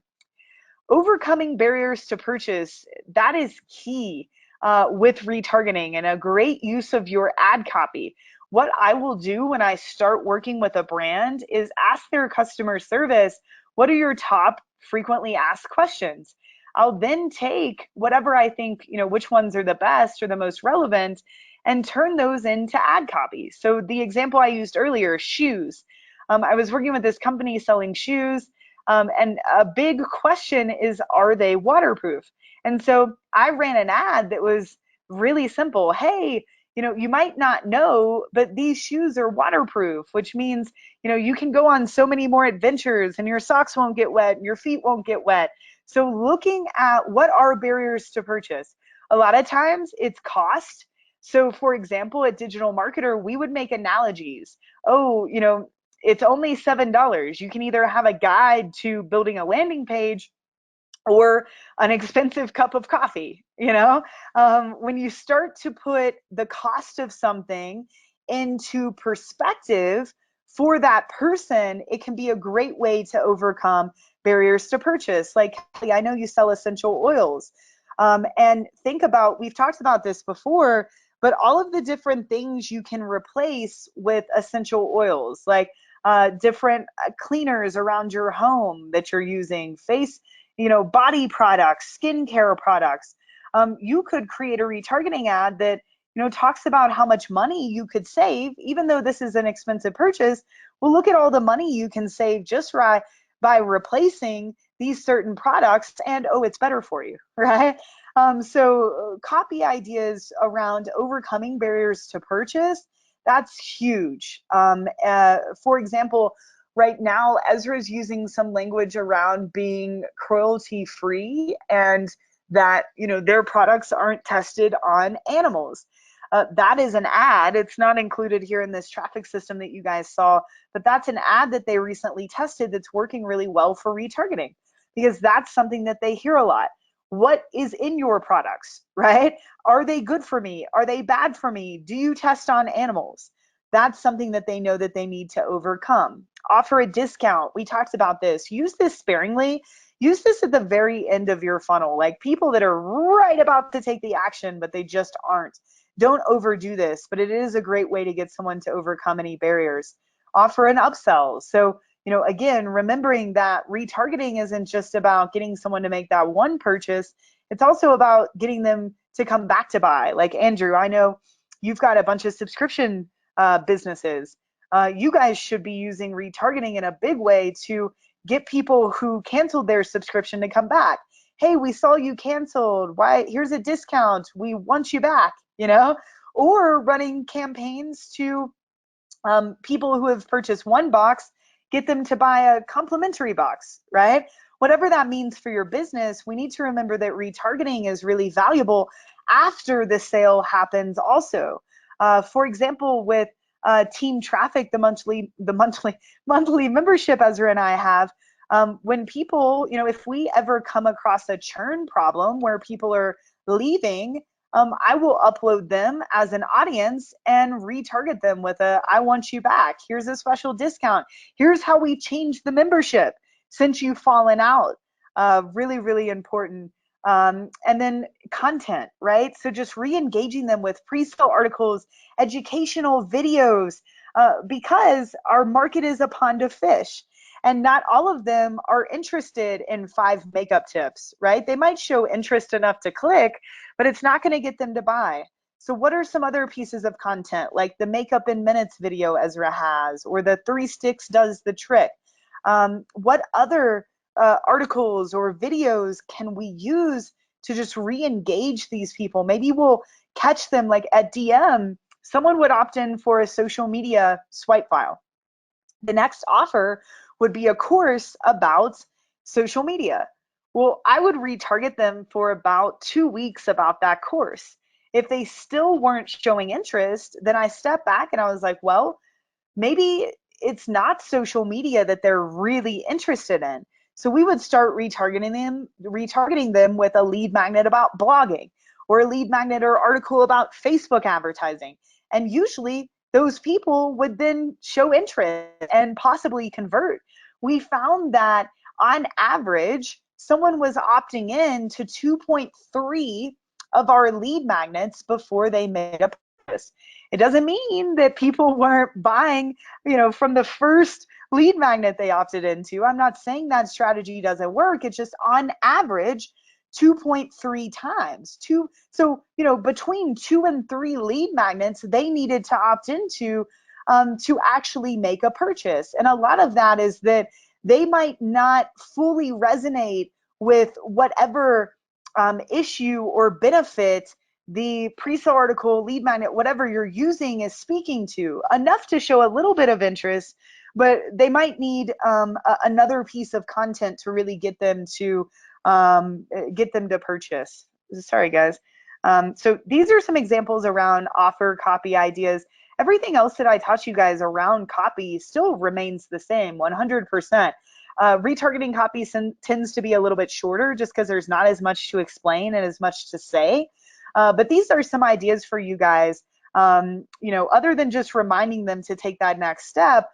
Overcoming barriers to purchase, that is key with retargeting and a great use of your ad copy. What I will do when I start working with a brand is ask their customer service, what are your top frequently asked questions? I'll then take whatever I think, which ones are the best or the most relevant, and turn those into ad copy. So the example I used earlier, shoes. I was working with this company selling shoes, and a big question is, are they waterproof? And so I ran an ad that was really simple. Hey, you might not know, but these shoes are waterproof, which means, you can go on so many more adventures and your socks won't get wet and your feet won't get wet. So looking at what are barriers to purchase, a lot of times it's cost. So for example, at Digital Marketer, we would make analogies. Oh, it's only $7. You can either have a guide to building a landing page or an expensive cup of coffee. When you start to put the cost of something into perspective for that person, it can be a great way to overcome barriers to purchase. Like, Kelly, I know you sell essential oils. And think about, we've talked about this before, but all of the different things you can replace with essential oils, like different cleaners around your home that you're using, body products, skincare products. You could create a retargeting ad that, talks about how much money you could save, even though this is an expensive purchase. Well, look at all the money you can save just by replacing these certain products, and oh, it's better for you, right? So copy ideas around overcoming barriers to purchase, that's huge. For example, right now, Ezra's using some language around being cruelty free and that, their products aren't tested on animals. That is an ad. It's not included here in this traffic system that you guys saw, but that's an ad that they recently tested that's working really well for retargeting, because that's something that they hear a lot. What is in your products, right? Are they good for me? Are they bad for me? Do you test on animals? That's something that they know that they need to overcome. Offer a discount. We talked about this. Use this sparingly. Use this at the very end of your funnel, like people that are right about to take the action, but they just aren't. Don't overdo this, but it is a great way to get someone to overcome any barriers. Offer an upsell. So, again, remembering that retargeting isn't just about getting someone to make that one purchase. It's also about getting them to come back to buy. Like Andrew, I know you've got a bunch of subscription businesses. You guys should be using retargeting in a big way to get people who canceled their subscription to come back. Hey, we saw you canceled. Why? Here's a discount. We want you back, or running campaigns to people who have purchased one box, get them to buy a complimentary box, right? Whatever that means for your business, we need to remember that retargeting is really valuable after the sale happens also. For example, with Team Traffic, the monthly membership Ezra and I have, when people, if we ever come across a churn problem where people are leaving, I will upload them as an audience and retarget them with I want you back. Here's a special discount. Here's how we changed the membership since you've fallen out. Really, really important. And then content, right? So just re-engaging them with pre-sale articles, educational videos, because our market is a pond of fish. And not all of them are interested in 5 makeup tips, right? They might show interest enough to click, but it's not going to get them to buy. So what are some other pieces of content, like the makeup in minutes video Ezra has, or the 3 sticks does the trick? What other articles or videos can we use to just re-engage these people? Maybe we'll catch them like at DM. Someone would opt in for a social media swipe file. The next offer would be a course about social media. Well, I would retarget them for about 2 weeks about that course. If they still weren't showing interest, then I stepped back and I was like, well, maybe it's not social media that they're really interested in. So we would start retargeting them with a lead magnet about blogging, or a lead magnet or article about Facebook advertising. And usually those people would then show interest and possibly convert. We found that on average, someone was opting in to 2.3 of our lead magnets before they made a purchase. It doesn't mean that people weren't buying, from the first lead magnet they opted into. I'm not saying that strategy doesn't work. It's just on average 2.3 times. Between 2 and 3 lead magnets they needed to opt into to actually make a purchase. And a lot of that is that they might not fully resonate with whatever issue or benefit the pre-sale article, lead magnet, whatever you're using is speaking to, enough to show a little bit of interest, but they might need another piece of content to really get them to purchase. Sorry, guys. So these are some examples around offer copy ideas. Everything else that I taught you guys around copy still remains the same, 100%. Retargeting copy tends to be a little bit shorter just because there's not as much to explain and as much to say. But these are some ideas for you guys. Other than just reminding them to take that next step,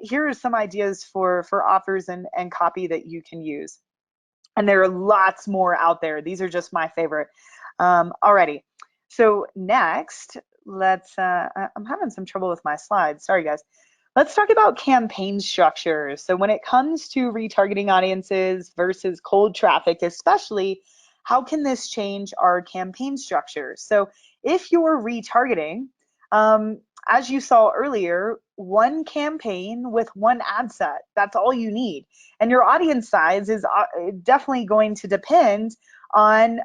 here are some ideas for offers and copy that you can use. And there are lots more out there. These are just my favorite. Alrighty. So next, I'm having some trouble with my slides. Sorry, guys. Let's talk about campaign structure. So when it comes to retargeting audiences versus cold traffic, especially, how can this change our campaign structure? So if you're retargeting, as you saw earlier, one campaign with one ad set, that's all you need. And your audience size is definitely going to depend on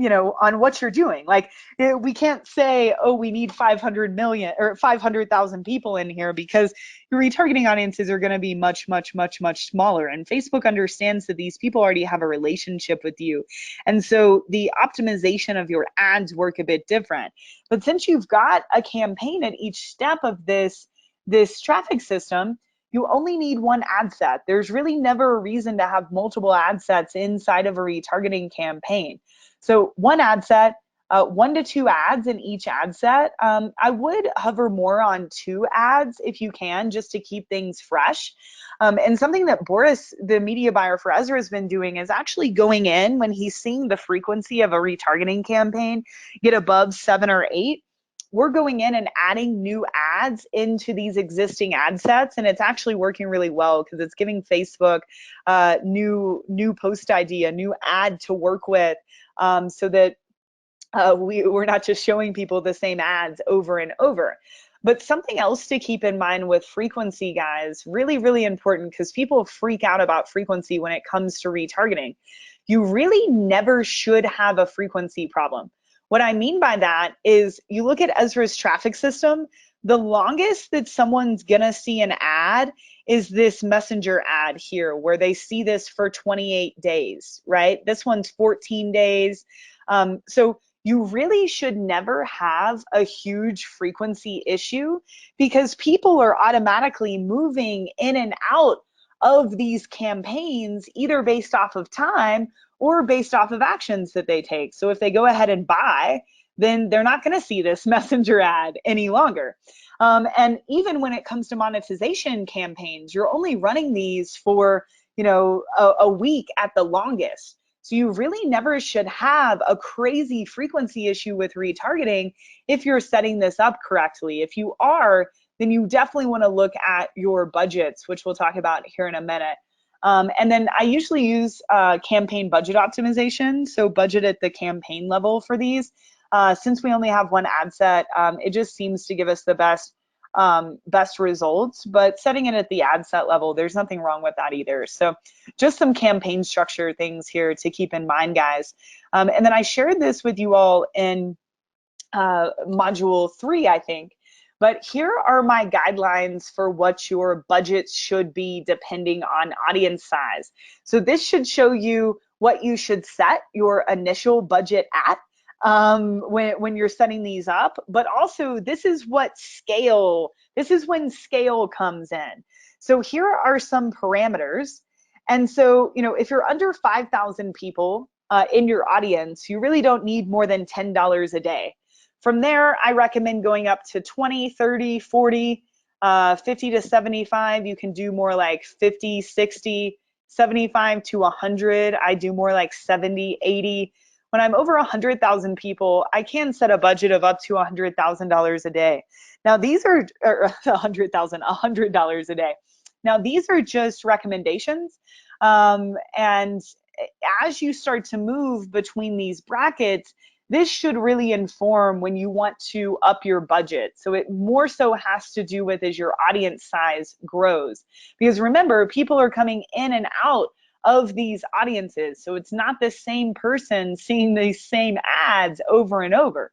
on what you're doing. Like, we can't say, oh, we need 500 million or 500,000 people in here, because your retargeting audiences are going to be much, much, much, much smaller. And Facebook understands that these people already have a relationship with you. And so the optimization of your ads work a bit different. But since you've got a campaign at each step of this traffic system, you only need one ad set. There's really never a reason to have multiple ad sets inside of a retargeting campaign. So one ad set, 1 to 2 ads in each ad set. I would hover more on 2 ads if you can, just to keep things fresh. And something that Boris, the media buyer for Ezra, has been doing is actually going in when he's seeing the frequency of a retargeting campaign get above 7 or 8. We're going in and adding new ads into these existing ad sets, and it's actually working really well because it's giving Facebook new post ID, a new ad to work with, so that we're not just showing people the same ads over and over. But something else to keep in mind with frequency, guys, really, really important, because people freak out about frequency when it comes to retargeting. You really never should have a frequency problem. What I mean by that is, you look at Ezra's traffic system, the longest that someone's gonna see an ad is this messenger ad here, where they see this for 28 days, right? This one's 14 days. So you really should never have a huge frequency issue, because people are automatically moving in and out of these campaigns, either based off of time or based off of actions that they take. So if they go ahead and buy, then they're not going to see this messenger ad any longer. And even when it comes to monetization campaigns, you're only running these for a week at the longest. So you really never should have a crazy frequency issue with retargeting if you're setting this up correctly. If you are, then you definitely want to look at your budgets, which we'll talk about here in a minute. And then I usually use campaign budget optimization, so budget at the campaign level for these. Since we only have one ad set, it just seems to give us the best results. But setting it at the ad set level, there's nothing wrong with that either. So just some campaign structure things here to keep in mind, guys. And then I shared this with you all in module 3, I think. But here are my guidelines for what your budgets should be depending on audience size. So this should show you what you should set your initial budget at. when you're setting these up. But also, this is when scale comes in. So here are some parameters. And so, if you're under 5,000 people in your audience, you really don't need more than $10 a day. From there, I recommend going up to 20, 30, 40, 50 to 75. You can do more like 50, 60, 75 to 100. I do more like 70, 80. When I'm over 100,000 people, I can set a budget of up to $100,000 a day. Now these are or 100,000, $100 a day. Now these are just recommendations, and as you start to move between these brackets, this should really inform when you want to up your budget. So it more so has to do with as your audience size grows. Because remember, people are coming in and out of these audiences. So it's not the same person seeing these same ads over and over.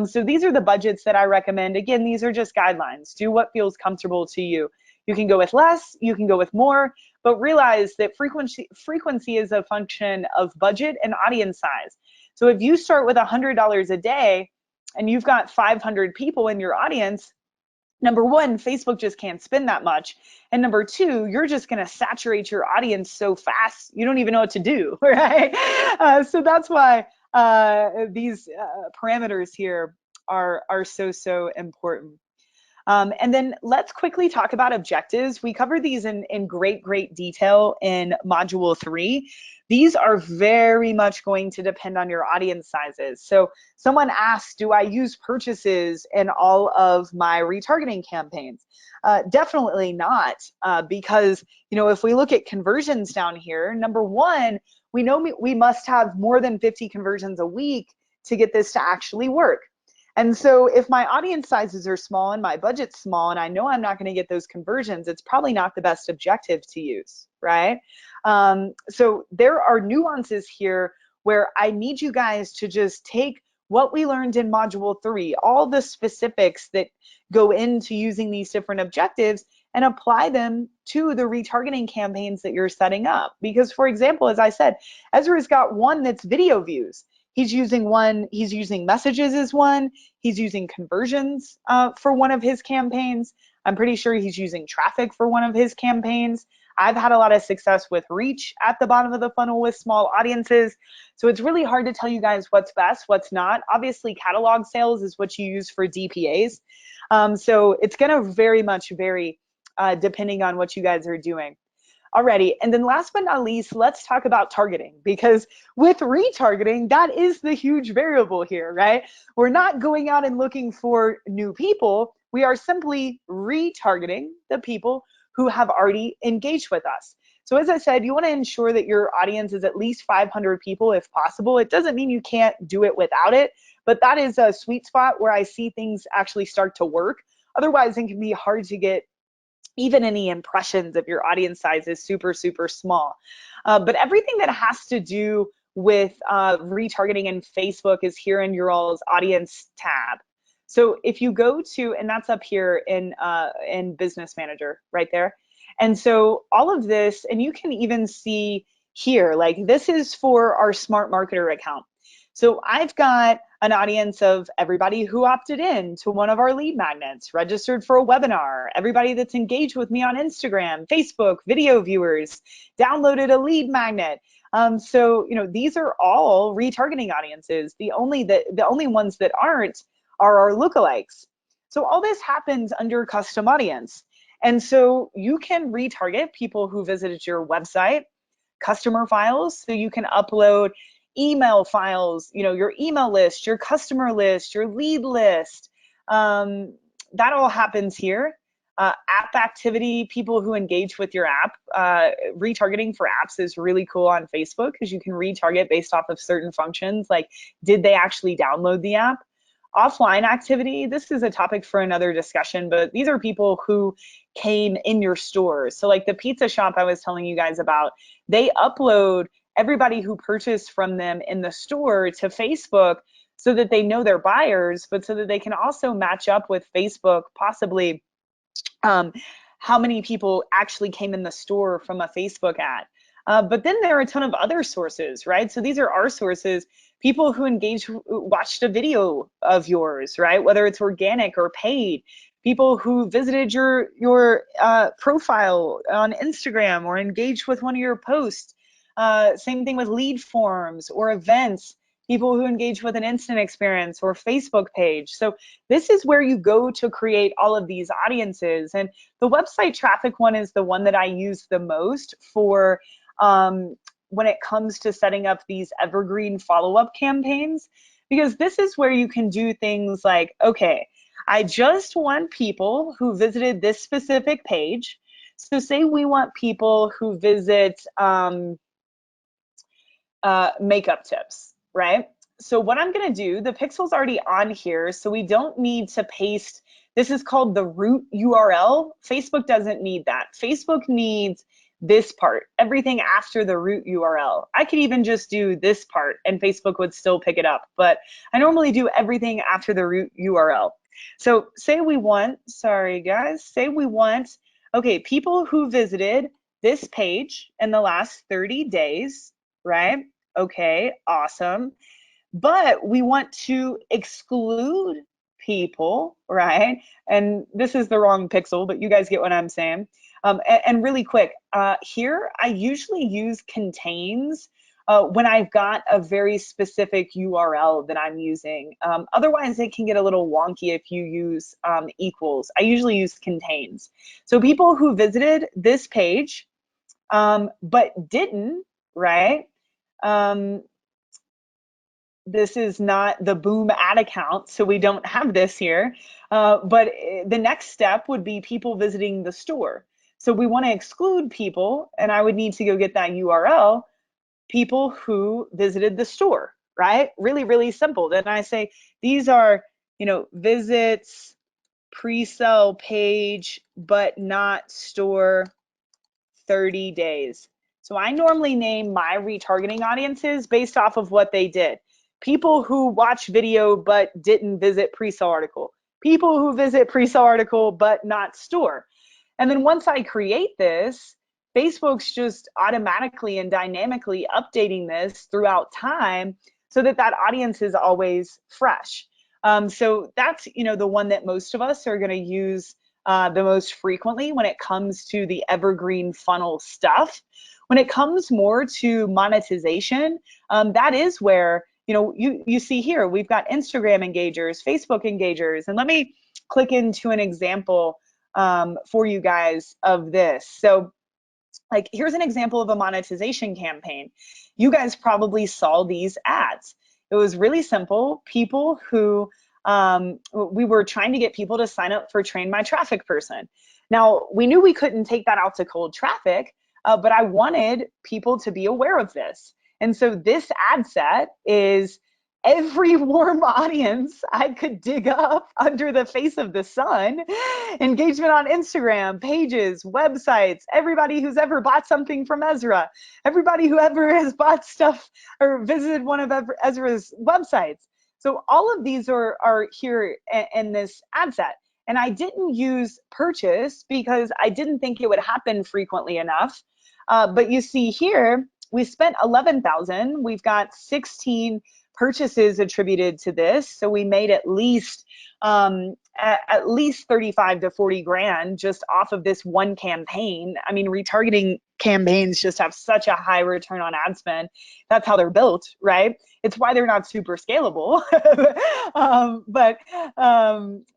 So these are the budgets that I recommend. Again, these are just guidelines. Do what feels comfortable to you. You can go with less, you can go with more, but realize that frequency is a function of budget and audience size. So if you start with $100 a day and you've got 500 people in your audience, number one, Facebook just can't spend that much. And number two, you're just going to saturate your audience so fast, you don't even know what to do, right? So that's why these parameters here are so important. And then let's quickly talk about objectives. We cover these in great detail in module 3. These are very much going to depend on your audience sizes. So someone asked, do I use purchases in all of my retargeting campaigns? Definitely not, because if we look at conversions down here, number one, we know we must have more than 50 conversions a week to get this to actually work. And so if my audience sizes are small and my budget's small and I know I'm not going to get those conversions, it's probably not the best objective to use, right? So there are nuances here where I need you guys to just take what we learned in module 3, all the specifics that go into using these different objectives, and apply them to the retargeting campaigns that you're setting up. Because, for example, as I said, Ezra's got one that's video views. He's using messages as one. He's using conversions for one of his campaigns. I'm pretty sure he's using traffic for one of his campaigns. I've had a lot of success with reach at the bottom of the funnel with small audiences. So it's really hard to tell you guys what's best, what's not. Obviously, catalog sales is what you use for DPAs. So it's going to very much vary depending on what you guys are doing. Alrighty, and then last but not least, let's talk about targeting, because with retargeting, that is the huge variable here, right? We're not going out and looking for new people. We are simply retargeting the people who have already engaged with us. So as I said, you want to ensure that your audience is at least 500 people if possible. It doesn't mean you can't do it without it, but that is a sweet spot where I see things actually start to work. Otherwise, it can be hard to get even any impressions if your audience size is super small. But everything that has to do with retargeting in Facebook is here in your all's audience tab. So if you go to, and that's up here in Business Manager right there. And so all of this, and you can even see here, like this is for our Smart Marketer account. So I've got an audience of everybody who opted in to one of our lead magnets, registered for a webinar, everybody that's engaged with me on Instagram, Facebook, video viewers, downloaded a lead magnet. So these are all retargeting audiences. The only ones that aren't are our lookalikes. So all this happens under custom audience. And so you can retarget people who visited your website, customer files, so you can upload email files, your email list, your customer list, your lead list. That all happens here. App activity, people who engage with your app. Retargeting for apps is really cool on Facebook because you can retarget based off of certain functions, like did they actually download the app? Offline activity, this is a topic for another discussion, but these are people who came in your stores. So like the pizza shop I was telling you guys about, they upload everybody who purchased from them in the store to Facebook so that they know their buyers, but so that they can also match up with Facebook, possibly how many people actually came in the store from a Facebook ad. But then there are a ton of other sources, right? So these are our sources. people who watched a video of yours, right? Whether it's organic or paid, people who visited your profile on Instagram or engaged with one of your posts. Same thing with lead forms or events, people who engage with an instant experience or Facebook page. So this is where you go to create all of these audiences. And the website traffic one is the one that I use the most for when it comes to setting up these evergreen follow-up campaigns, because this is where you can do things like, okay, I just want people who visited this specific page. So say we want people who visit makeup tips, right? So what I'm gonna do, the pixel's already on here, so we don't need to paste, this is called the root URL. Facebook doesn't need that. Facebook needs this part, everything after the root URL. I could even just do this part and Facebook would still pick it up, but I normally do everything after the root URL. So say we want, sorry guys, say we want, okay, people who visited this page in the last 30 days, right? Okay, awesome. But we want to exclude people, right? And this is the wrong pixel, but you guys get what I'm saying. And really quick, here I usually use contains when I've got a very specific URL that I'm using. Otherwise, it can get a little wonky if you use equals. I usually use contains. So people who visited this page but didn't, right? This is not the Boom ad account, so we don't have this here. But the next step would be people visiting the store. So we want to exclude people, and I would need to go get that URL, people who visited the store, right? Really, really simple. Then I say, these are, visits, pre-sale page, but not store 30 days. So I normally name my retargeting audiences based off of what they did. People who watch video but didn't visit pre-sale article. People who visit pre-sale article but not store. And then once I create this, Facebook's just automatically and dynamically updating this throughout time so that that audience is always fresh. So that's the one that most of us are going to use the most frequently when it comes to the evergreen funnel stuff. When it comes more to monetization, that is where you see here we've got Instagram engagers, Facebook engagers, and let me click into an example for you guys of this. So like here's an example of a monetization campaign. You guys probably saw these ads. It was really simple. People who we were trying to get people to sign up for Train My Traffic Person. Now we knew we couldn't take that out to cold traffic, but I wanted people to be aware of this. And so this ad set is every warm audience I could dig up under the face of the sun. Engagement on Instagram, pages, websites, everybody who's ever bought something from Ezra, everybody who ever has bought stuff or visited one of Ezra's websites. So all of these are here in this ad set. And I didn't use purchase because I didn't think it would happen frequently enough. But you see here, we spent 11,000. We've got 16 purchases attributed to this. So we made at least 35 to 40 grand just off of this one campaign. I mean, retargeting campaigns just have such a high return on ad spend. That's how they're built, right? It's why they're not super scalable. But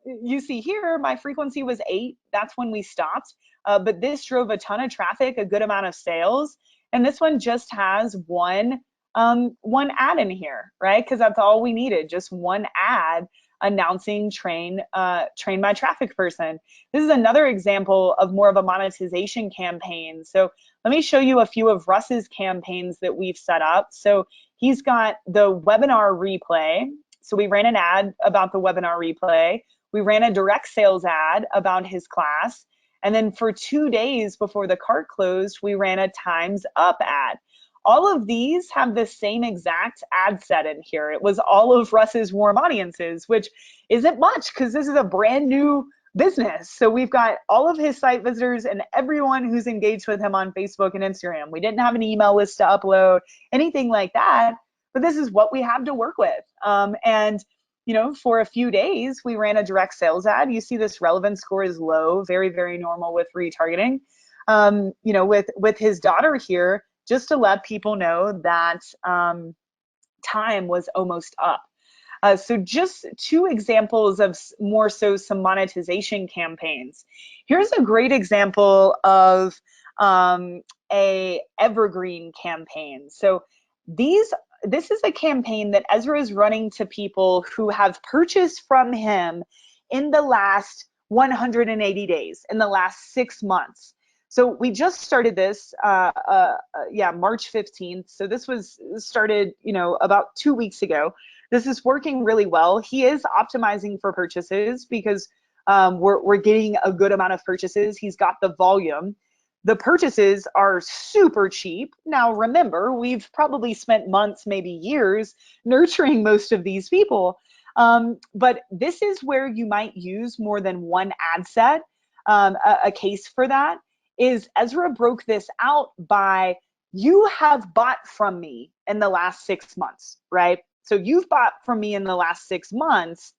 you see here, my frequency was 8. That's when we stopped. But this drove a ton of traffic, a good amount of sales. And this one just has one ad in here, right? Because that's all we needed, just one ad announcing train my traffic person. This is another example of more of a monetization campaign. So let me show you a few of Russ's campaigns that we've set up. So he's got the webinar replay. So we ran an ad about the webinar replay. We ran a direct sales ad about his class. And then for 2 days before the cart closed, we ran a Time's Up ad. All of these have the same exact ad set in here. It was all of Russ's warm audiences, which isn't much because this is a brand new business. So we've got all of his site visitors and everyone who's engaged with him on Facebook and Instagram. We didn't have an email list to upload, anything like that. but this is what we have to work with. And for a few days, we ran a direct sales ad. You see this relevance score is low, very, very normal with retargeting. With his daughter here, just to let people know that time was almost up. So just two examples of more so some monetization campaigns. Here's a great example of a evergreen campaign. So this is a campaign that Ezra is running to people who have purchased from him in the last 180 days, in the last 6 months. So we just started this, March 15th. So this was started, about 2 weeks ago. This is working really well. He is optimizing for purchases because we're getting a good amount of purchases. He's got the volume. The purchases are super cheap. Now, remember, we've probably spent months, maybe years, nurturing most of these people. But this is where you might use more than one ad set. A case for that is Ezra broke this out by, you have bought from me in the last 6 months, right? So you've bought from me in the last 6 months,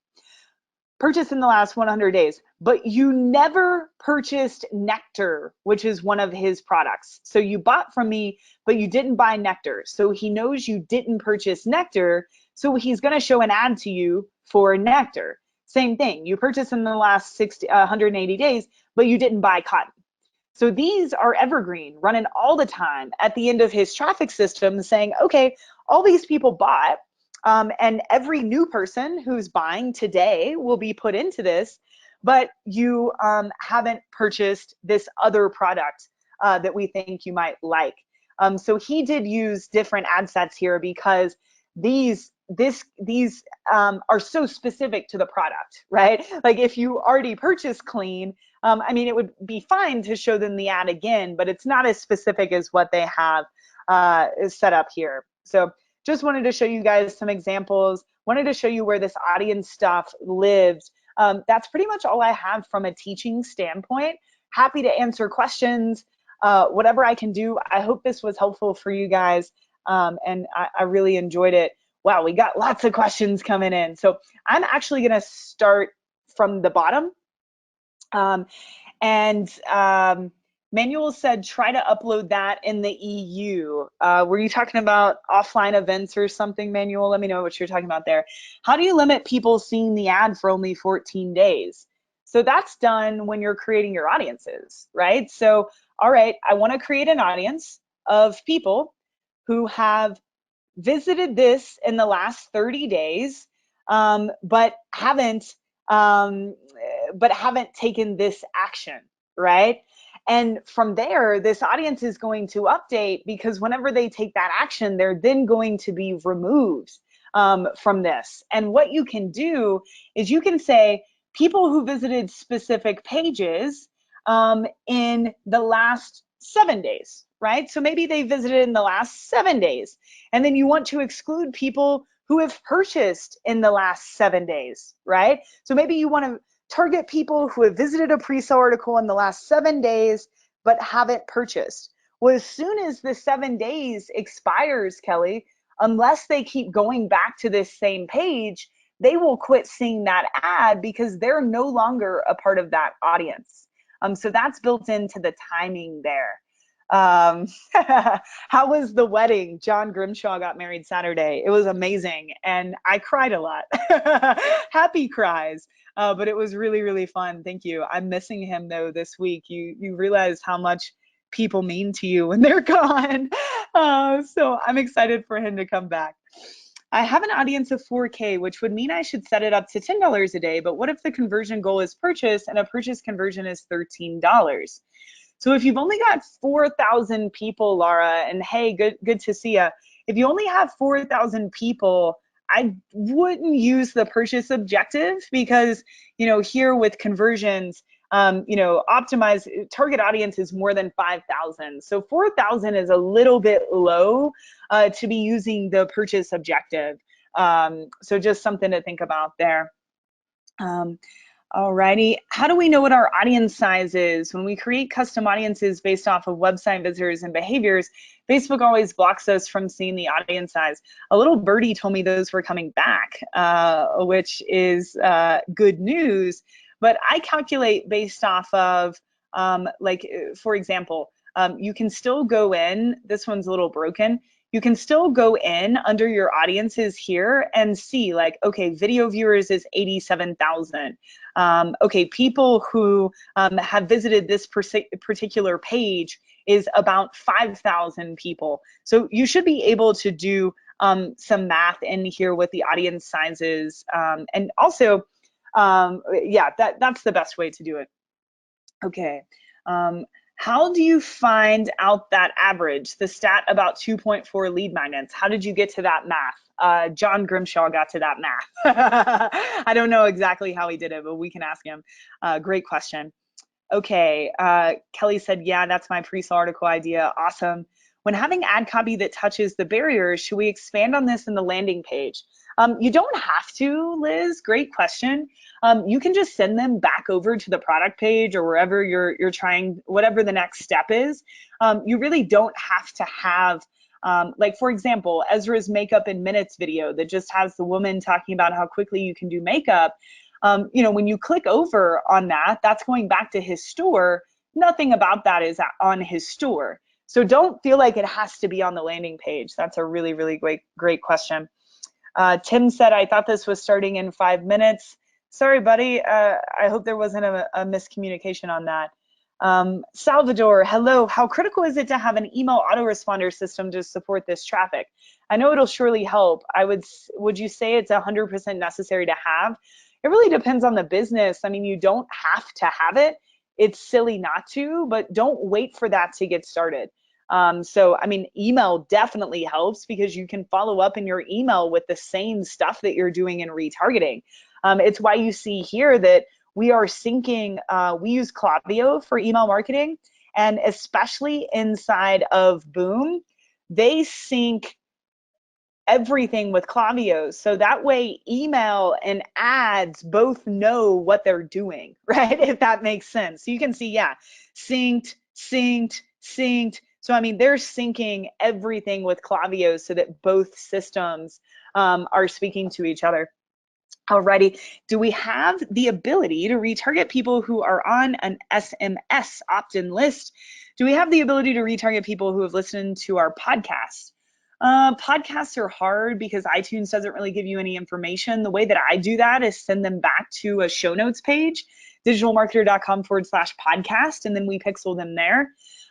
purchased in the last 100 days, but you never purchased Nectar, which is one of his products. So you bought from me, but you didn't buy Nectar. So he knows you didn't purchase Nectar. So he's going to show an ad to you for Nectar. Same thing. You purchased in the last 180 days, but you didn't buy cotton. So these are evergreen, running all the time at the end of his traffic system saying, okay, all these people bought, and every new person who's buying today will be put into this, but you haven't purchased this other product that we think you might like. So he did use different ad sets here because these are so specific to the product, right? Like if you already purchased clean, it would be fine to show them the ad again, but it's not as specific as what they have set up here. So just wanted to show you guys some examples, wanted to show you where this audience stuff lives. That's pretty much all I have from a teaching standpoint. Happy to answer questions, whatever I can do. I hope this was helpful for you guys, and I really enjoyed it. Wow, we got lots of questions coming in. So I'm actually gonna start from the bottom. Manuel said, try to upload that in the EU. Were you talking about offline events or something, Manuel? Let me know what you're talking about there. How do you limit people seeing the ad for only 14 days? So that's done when you're creating your audiences, right? So, all right, I want to create an audience of people who have visited this in the last 30 days, but haven't taken this action, right? And from there, this audience is going to update because whenever they take that action, they're then going to be removed from this. And what you can do is you can say people who visited specific pages in the last 7 days, right? So maybe they visited in the last 7 days, and then you want to exclude people who have purchased in the last 7 days, right? So maybe you want to target people who have visited a pre-sale article in the last 7 days but haven't purchased. Well, as soon as the 7 days expires, Kelly, unless they keep going back to this same page, they will quit seeing that ad because they're no longer a part of that audience. So that's built into the timing there. How was the wedding? John Grimshaw got married Saturday. It was amazing, and I cried a lot. Happy cries. But it was really, really fun. Thank you. I'm missing him though this week. You realize how much people mean to you when they're gone. So I'm excited for him to come back. I have an audience of 4K, which would mean I should set it up to $10 a day. But what if the conversion goal is purchase and a purchase conversion is $13? So if you've only got 4,000 people, Laura, and hey, good to see you. If you only have 4,000 people, I wouldn't use the purchase objective because, here with conversions, optimize target audience is more than 5,000. So 4,000 is a little bit low to be using the purchase objective. So just something to think about there. Alrighty. How do we know what our audience size is? When we create custom audiences based off of website visitors and behaviors, Facebook always blocks us from seeing the audience size. A little birdie told me those were coming back, which is good news. But I calculate based off of, for example, you can still go in, this one's a little broken. You can still go in under your audiences here and see like, okay, video viewers is 87,000. Okay, people who have visited this particular page is about 5,000 people. So you should be able to do some math in here with the audience sizes. And also, yeah, that's the best way to do it. Okay. How do you find out that average, the stat about 2.4 lead magnets? How did you get to that math? John Grimshaw got to that math. I don't know exactly how he did it, but we can ask him. Great question. Okay, Kelly said, yeah, that's my pre-sale article idea. Awesome. When having ad copy that touches the barriers, should we expand on this in the landing page? You don't have to, Liz. Great question. You can just send them back over to the product page or wherever you're trying, whatever the next step is. You really don't have to have, like for example, Ezra's makeup in minutes video that just has the woman talking about how quickly you can do makeup. You know, when you click over on that, that's going back to his store. Nothing about that is on his store. So don't feel like it has to be on the landing page. That's a really, really great question. Tim said, I thought this was starting in 5 minutes. Sorry, buddy. I hope there wasn't a miscommunication on that. Salvador, hello. How critical is it to have an email autoresponder system to support this traffic? I know it'll surely help. Would you say it's 100% necessary to have? It really depends on the business. I mean, you don't have to have it. It's silly not to, but don't wait for that to get started. So, I mean, email definitely helps because you can follow up in your email with the same stuff that you're doing in retargeting. It's why you see here that we are syncing, we use Klaviyo for email marketing, and especially inside of Boom, they sync everything with Klaviyo. So that way email and ads both know what they're doing, right? If that makes sense. So you can see, yeah, synced, synced, synced. So, I mean, they're syncing everything with Klaviyo so that both systems are speaking to each other. Alrighty, do we have the ability to retarget people who are on an SMS opt-in list? Do we have the ability to retarget people who have listened to our podcast? Podcasts are hard because iTunes doesn't really give you any information. The way that I do that is send them back to a show notes page, digitalmarketer.com/podcast, and then we pixel them there.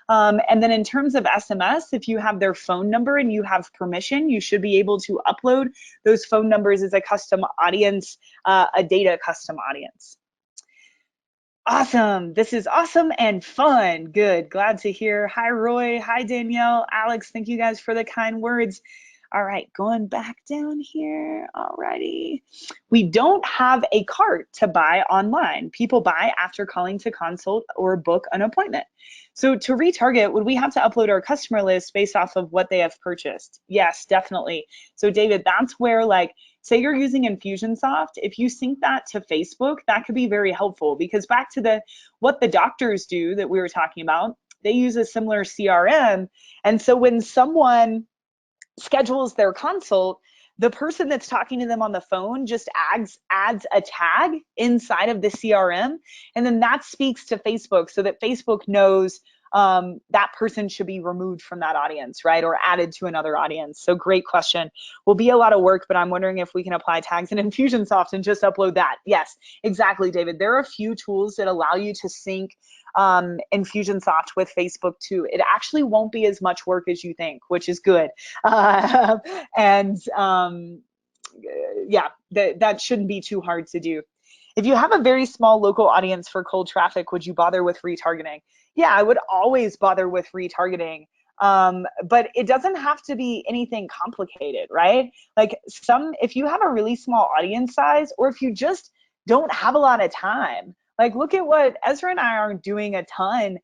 And then in terms of SMS, if you have their phone number and you have permission, you should be able to upload those phone numbers as a custom audience, a data custom audience. Awesome. This is awesome and fun. Good. Glad to hear. Hi, Roy. Hi, Danielle. Alex, thank you guys for the kind words. All right, going back down here. All righty. We don't have a cart to buy online. People buy after calling to consult or book an appointment. So to retarget, would we have to upload our customer list based off of what they have purchased? Yes, definitely. So David, that's where, like, say you're using Infusionsoft, if you sync that to Facebook, that could be very helpful, because back to what the doctors do that we were talking about, they use a similar CRM. And so when someone schedules their consult, the person that's talking to them on the phone just adds a tag inside of the CRM, and then that speaks to Facebook so that Facebook knows that person should be removed from that audience, right? Or added to another audience. So great question. Will be a lot of work, but I'm wondering if we can apply tags in Infusionsoft and just upload that. Yes, exactly, David. There are a few tools that allow you to sync Infusionsoft with Facebook too. It actually won't be as much work as you think, which is good. Yeah, that shouldn't be too hard to do. If you have a very small local audience for cold traffic, would you bother with retargeting? Yeah, I would always bother with retargeting. But it doesn't have to be anything complicated, right? Like if you have a really small audience size, or if you just don't have a lot of time, like look at what Ezra and I aren't doing a ton.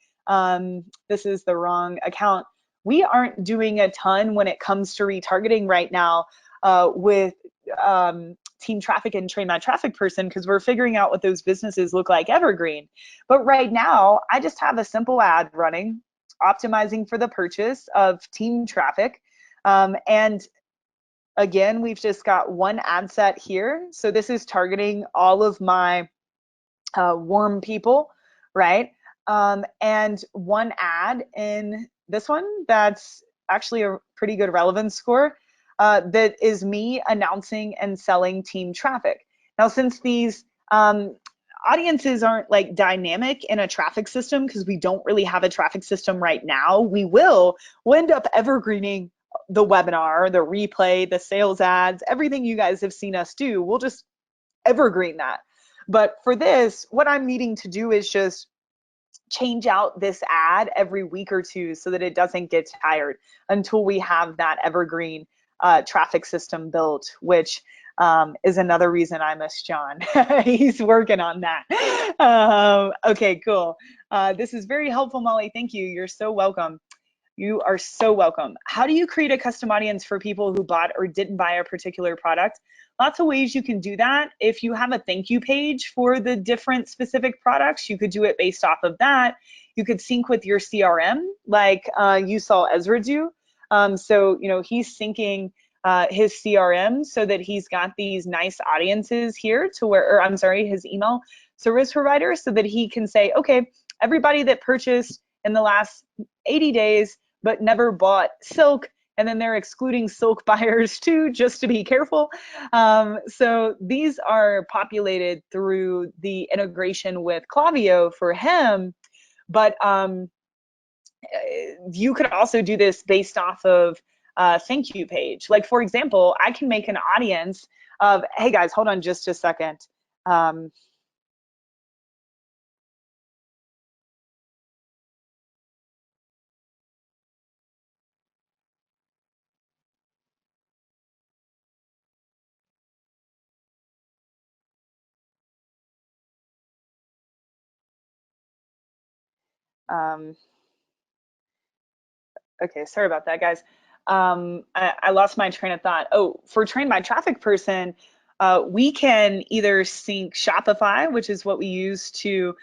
This is the wrong account. We aren't doing a ton when it comes to retargeting right now with Team Traffic and Train My Traffic person because we're figuring out what those businesses look like evergreen. But right now, I just have a simple ad running, optimizing for the purchase of Team Traffic. And again, we've just got one ad set here. So this is targeting all of my warm people, right? And one ad in this one that's actually a pretty good relevance score that is me announcing and selling Team Traffic. Now, since these audiences aren't like dynamic in a traffic system, because we don't really have a traffic system right now, we'll end up evergreening the webinar, the replay, the sales ads, everything you guys have seen us do. We'll just evergreen that. But for this, what I'm needing to do is just change out this ad every week or two so that it doesn't get tired until we have that evergreen traffic system built, which is another reason I miss John. He's working on that. Okay, cool. This is very helpful, Molly. Thank you. You're so welcome. You are so welcome. How do you create a custom audience for people who bought or didn't buy a particular product? Lots of ways you can do that. If you have a thank you page for the different specific products, you could do it based off of that. You could sync with your CRM like you saw Ezra do. So, you know, he's syncing his CRM so that he's got these nice audiences here to where, or I'm sorry, his email service provider so that he can say, okay, everybody that purchased in the last 80 days but never bought silk, and then they're excluding silk buyers too, just to be careful. So these are populated through the integration with Klaviyo for him, but you could also do this based off of thank you page. Like for example, I can make an audience of, hey guys, hold on just a second. Um, okay, sorry about that, guys. I lost my train of thought. Oh, for Train My Traffic person, we can either sync Shopify, which is what we use to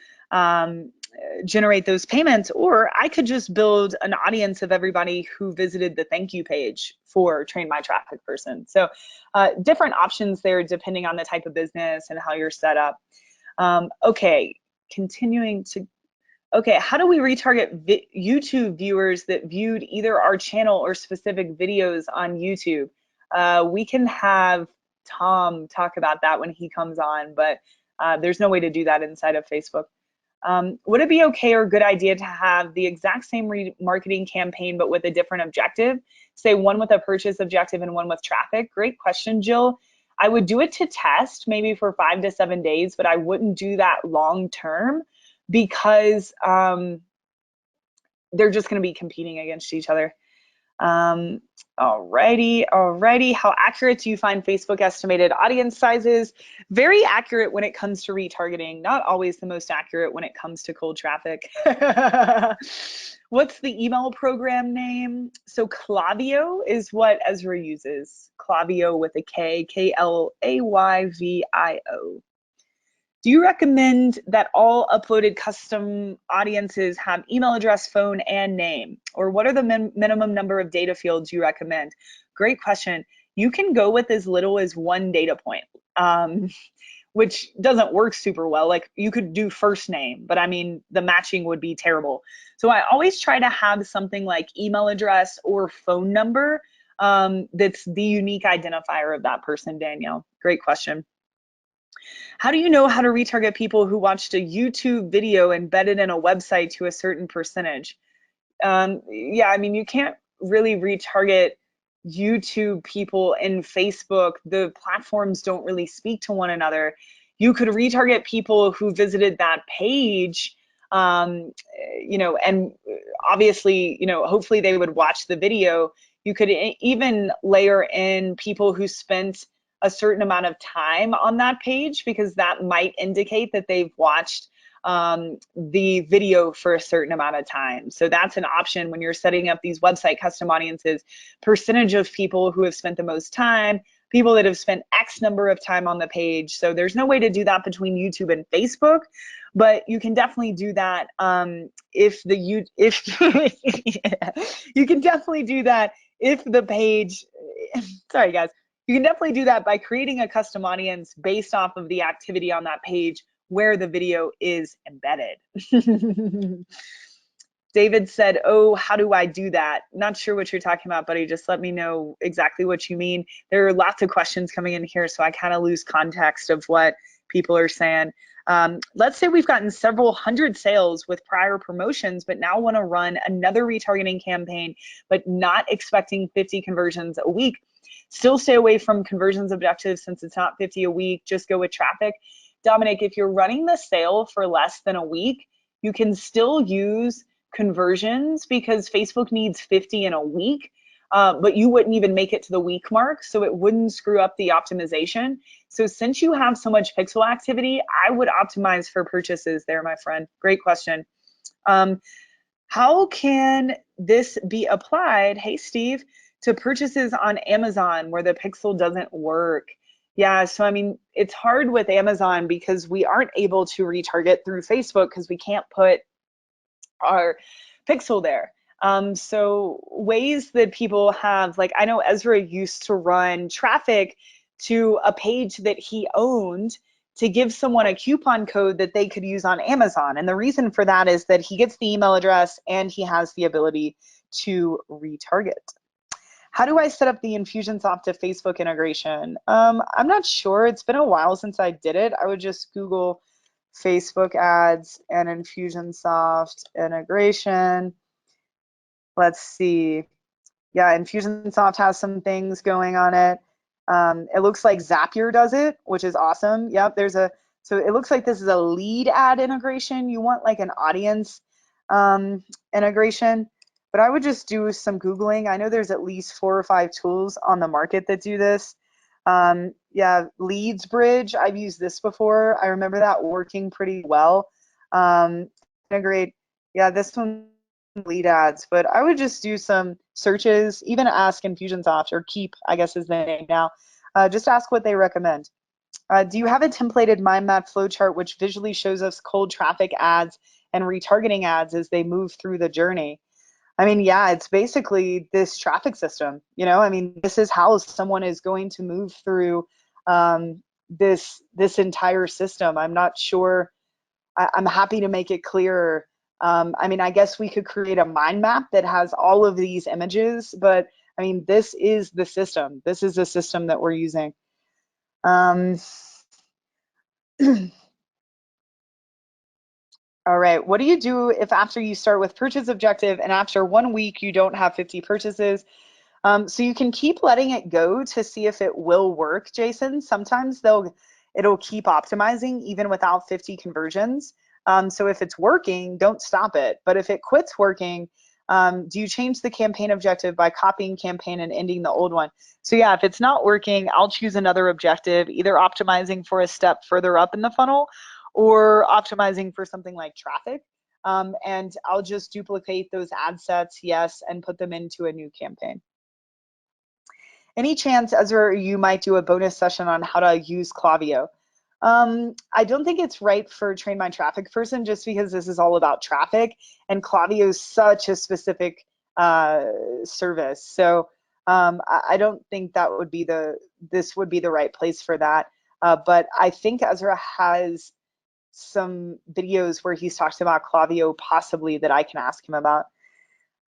generate those payments, or I could just build an audience of everybody who visited the thank you page for Train My Traffic person. So different options there depending on the type of business and how you're set up. Okay, continuing to okay, how do we retarget YouTube viewers that viewed either our channel or specific videos on YouTube? We can have Tom talk about that when he comes on, but there's no way to do that inside of Facebook. Would it be okay or a good idea to have the exact same remarketing campaign but with a different objective? Say one with a purchase objective and one with traffic? Great question, Jill. I would do it to test maybe for 5 to 7 days, but I wouldn't do that long term because they're just going to be competing against each other. Alrighty. How accurate do you find Facebook estimated audience sizes? Very accurate when it comes to retargeting, not always the most accurate when it comes to cold traffic. What's the email program name? So Klaviyo is what Ezra uses. Klaviyo with a K, Klayvio. Do you recommend that all uploaded custom audiences have email address, phone, and name? Or what are the minimum number of data fields you recommend? Great question. You can go with as little as 1 data point, which doesn't work super well. Like you could do first name, but I mean, the matching would be terrible. So I always try to have something like email address or phone number that's the unique identifier of that person, Danielle. Great question. How do you know how to retarget people who watched a YouTube video embedded in a website to a certain percentage? Yeah, I mean, you can't really retarget YouTube people in Facebook. The platforms don't really speak to one another. You could retarget people who visited that page, you know, and obviously, you know, hopefully they would watch the video. You could even layer in people who spent a certain amount of time on that page because that might indicate that they've watched the video for a certain amount of time. So that's an option when you're setting up these website custom audiences. Percentage of people who have spent the most time, people that have spent X number of time on the page. So there's no way to do that between YouTube and Facebook, but you can definitely do that if you can definitely do that if the page, sorry guys, you can definitely do that by creating a custom audience based off of the activity on that page where the video is embedded. David said, oh, how do I do that? Not sure what you're talking about, buddy. Just let me know exactly what you mean. There are lots of questions coming in here, so I kind of lose context of what people are saying. Let's say we've gotten several hundred sales with prior promotions, but now want to run another retargeting campaign, but not expecting 50 conversions a week. Still stay away from conversions objectives since it's not 50 a week. Just go with traffic. Dominic, if you're running the sale for less than a week, you can still use conversions because Facebook needs 50 in a week, but you wouldn't even make it to the week mark, so it wouldn't screw up the optimization. So since you have so much pixel activity, I would optimize for purchases there, my friend. Great question. How can this be applied, hey Steve, to purchases on Amazon where the pixel doesn't work? Yeah, so I mean, it's hard with Amazon because we aren't able to retarget through Facebook because we can't put our pixel there. So ways that people have, like I know Ezra used to run traffic to a page that he owned to give someone a coupon code that they could use on Amazon. And the reason for that is that he gets the email address and he has the ability to retarget. How do I set up the Infusionsoft to Facebook integration? I'm not sure. It's been a while since I did it. I would just Google Facebook ads and Infusionsoft integration. Let's see. Yeah, Infusionsoft has some things going on it. It looks like Zapier does it, which is awesome. Yep, so it looks like this is a lead ad integration. You want like an audience integration, but I would just do some Googling. I know there's at least 4 or 5 tools on the market that do this. Yeah, Leads Bridge, I've used this before. I remember that working pretty well. Integrate, yeah, this one, lead ads, but I would just do some searches, even ask Infusionsoft, or Keep, I guess is the name now. Just ask what they recommend. Do you have a templated mind map flowchart which visually shows us cold traffic ads and retargeting ads as they move through the journey? I mean, yeah, it's basically this traffic system. You know, I mean, this is how someone is going to move through this entire system. I'm not sure. I'm happy to make it clearer. I mean, I guess we could create a mind map that has all of these images, but I mean, this is the system. This is the system that we're using. All right, what do you do if after you start with purchase objective and after 1 week you don't have 50 purchases? So you can keep letting it go to see if it will work, Jason. Sometimes it'll keep optimizing even without 50 conversions. So if it's working, don't stop it. But if it quits working, do you change the campaign objective by copying campaign and ending the old one? So yeah, if it's not working, I'll choose another objective, either optimizing for a step further up in the funnel or optimizing for something like traffic. And I'll just duplicate those ad sets, yes, and put them into a new campaign. Any chance, Ezra, you might do a bonus session on how to use Klaviyo? I don't think it's right for Train My Traffic person just because this is all about traffic and Klaviyo is such a specific service. So I don't think that would be this would be the right place for that. But I think Ezra has some videos where he's talked about Klaviyo possibly that I can ask him about.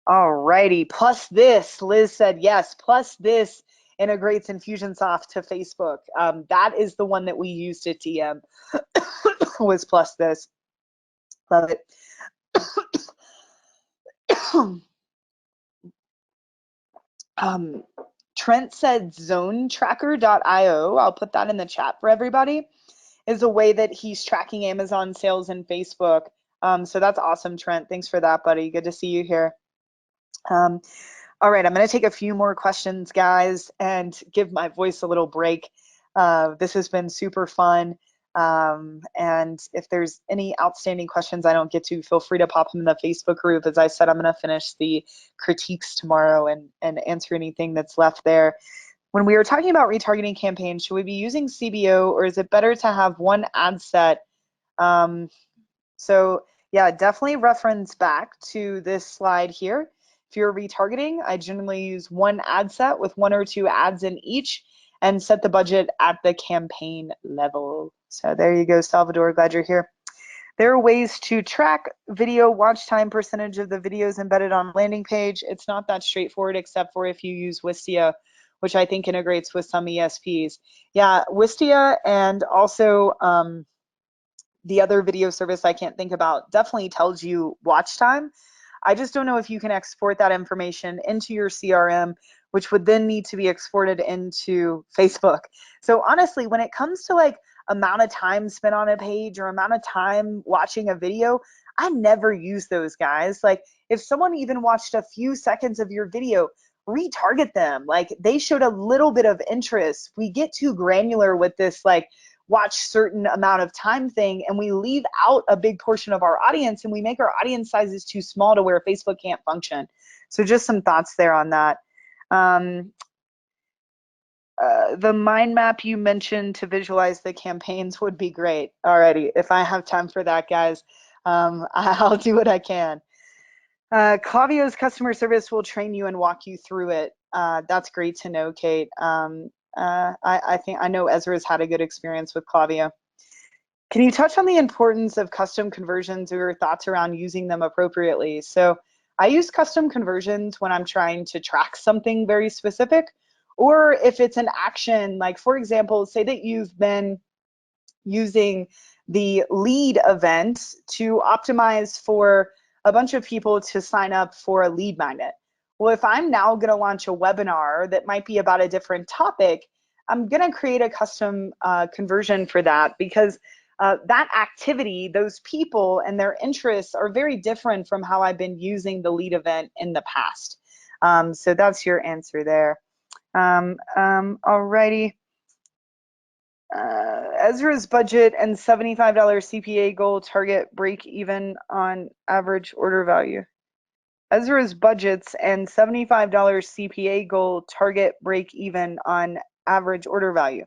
All righty, plus this, Liz said yes, plus this integrates Infusionsoft to Facebook. That is the one that we used at TM, was plus this. Love it. Trent said zonetracker.io. I'll put that in the chat for everybody. Is a way that he's tracking Amazon sales in Facebook. So that's awesome, Trent. Thanks for that, buddy. Good to see you here. All right, I'm going to take a few more questions, guys, and give my voice a little break. This has been super fun. And if there's any outstanding questions I don't get to, feel free to pop them in the Facebook group. As I said, I'm going to finish the critiques tomorrow and answer anything that's left there. When we are talking about retargeting campaigns, should we be using CBO or is it better to have one ad set? Um, so yeah, definitely reference back to this slide here. If you're retargeting, I generally use one ad set with one or two ads in each and set the budget at the campaign level. So there you go, Salvador, glad you're here. There are ways to track video watch time percentage of the videos embedded on landing page. It's not that straightforward except for if you use Wistia, which I think integrates with some ESPs. Yeah, Wistia and also the other video service I can't think about definitely tells you watch time. I just don't know if you can export that information into your CRM, which would then need to be exported into Facebook. So honestly, when it comes to like amount of time spent on a page or amount of time watching a video, I never use those guys. Like if someone even watched a few seconds of your video, retarget them. Like they showed a little bit of interest. We get too granular with this like watch certain amount of time thing and we leave out a big portion of our audience and we make our audience sizes too small to where Facebook can't function. So just some thoughts there on that. The mind map you mentioned to visualize the campaigns would be great. Alrighty, if I have time for that, guys, I'll do what I can. Klaviyo's customer service will train you and walk you through it. That's great to know, Kate. I think I know Ezra's had a good experience with Klaviyo. Can you touch on the importance of custom conversions or your thoughts around using them appropriately? So I use custom conversions when I'm trying to track something very specific, or if it's an action, like for example, say that you've been using the lead event to optimize for a bunch of people to sign up for a lead magnet. Well, if I'm now going to launch a webinar that might be about a different topic, I'm going to create a custom conversion for that because that activity, those people and their interests are very different from how I've been using the lead event in the past. So that's your answer there. Alrighty. Ezra's budget and $75 CPA goal target break even on average order value. Ezra's budgets and $75 CPA goal target break even on average order value.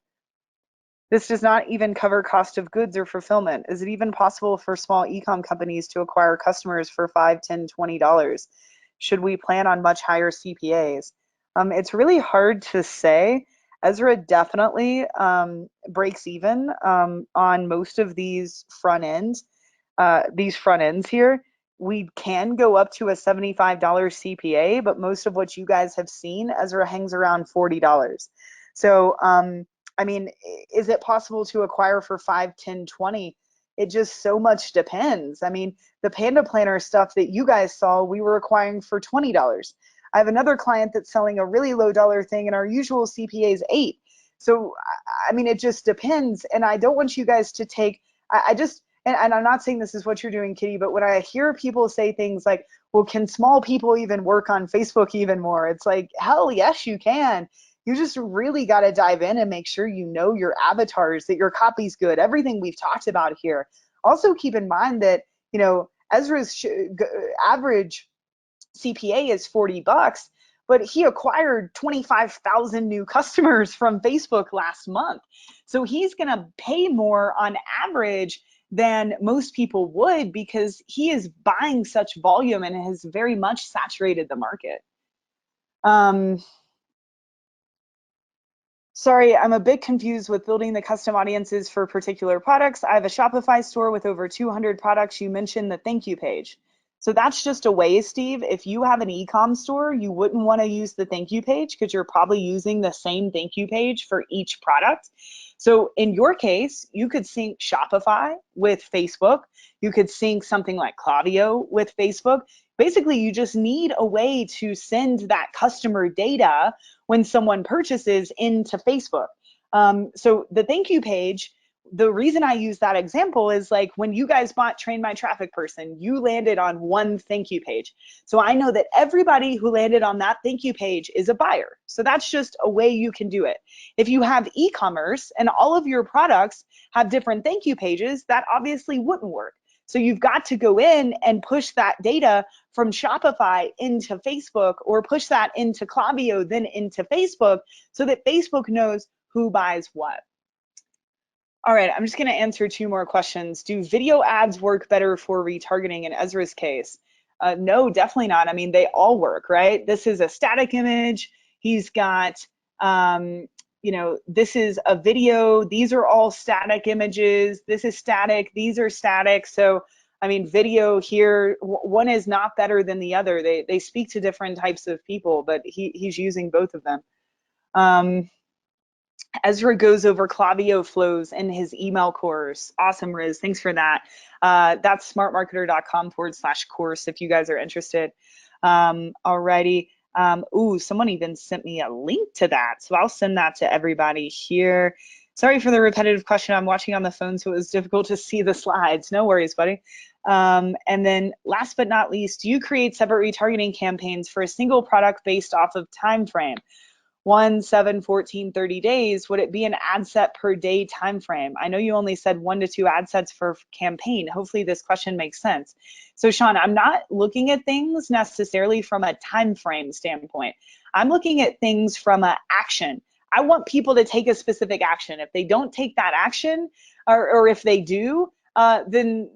This does not even cover cost of goods or fulfillment. Is it even possible for small e-com companies to acquire customers for $5, $10, $20? Should we plan on much higher CPAs? It's really hard to say. Ezra definitely breaks even on most of these front ends here. We can go up to a $75 CPA, but most of what you guys have seen, Ezra hangs around $40. So, I mean, is it possible to acquire for 5, 10, 20? It just so much depends. I mean, the Panda Planner stuff that you guys saw, we were acquiring for $20. I have another client that's selling a really low dollar thing and our usual CPA is 8. So, I mean, it just depends. And I don't want you guys to take, I just, and I'm not saying this is what you're doing, Kitty, but when I hear people say things like, well, can small people even work on Facebook even more? It's like, hell yes, you can. You just really got to dive in and make sure you know your avatars, that your copy's good, everything we've talked about here. Also keep in mind that, you know, Ezra's average CPA is $40, but he acquired 25,000 new customers from Facebook last month. So he's going to pay more on average than most people would because he is buying such volume and has very much saturated the market. Sorry, I'm a bit confused with building the custom audiences for particular products. I have a Shopify store with over 200 products. You mentioned the thank you page. So that's just a way, Steve. If you have an e-com store, you wouldn't want to use the thank you page because you're probably using the same thank you page for each product. So in your case, you could sync Shopify with Facebook. You could sync something like Klaviyo with Facebook. Basically, you just need a way to send that customer data when someone purchases into Facebook. So the thank you page, the reason I use that example is like when you guys bought Train My Traffic Person, you landed on one thank you page. So I know that everybody who landed on that thank you page is a buyer. So that's just a way you can do it. If you have e-commerce and all of your products have different thank you pages, that obviously wouldn't work. So you've got to go in and push that data from Shopify into Facebook, or push that into Klaviyo, then into Facebook, so that Facebook knows who buys what. All right, I'm just going to answer two more questions. Do video ads work better for retargeting in Ezra's case? No, definitely not. I mean, they all work, right? This is a static image. He's got, this is a video. These are all static images. This is static. These are static. So, I mean, video here, one is not better than the other. They speak to different types of people, but he's using both of them. Ezra goes over Klaviyo flows in his email course. Awesome, Riz. Thanks for that. That's smartmarketer.com/course if you guys are interested. Alrighty. Ooh, someone even sent me a link to that. So I'll send that to everybody here. Sorry for the repetitive question. I'm watching on the phone, so it was difficult to see the slides. No worries, buddy. And then last but not least, do you create separate retargeting campaigns for a single product based off of time frame? 1, 7, 14, 30 days, would it be an ad set per day time frame? I know you only said 1 to 2 ad sets per campaign. Hopefully this question makes sense. So Sean, I'm not looking at things necessarily from a time frame standpoint. I'm looking at things from an action. I want people to take a specific action. If they don't take that action, or if they do, then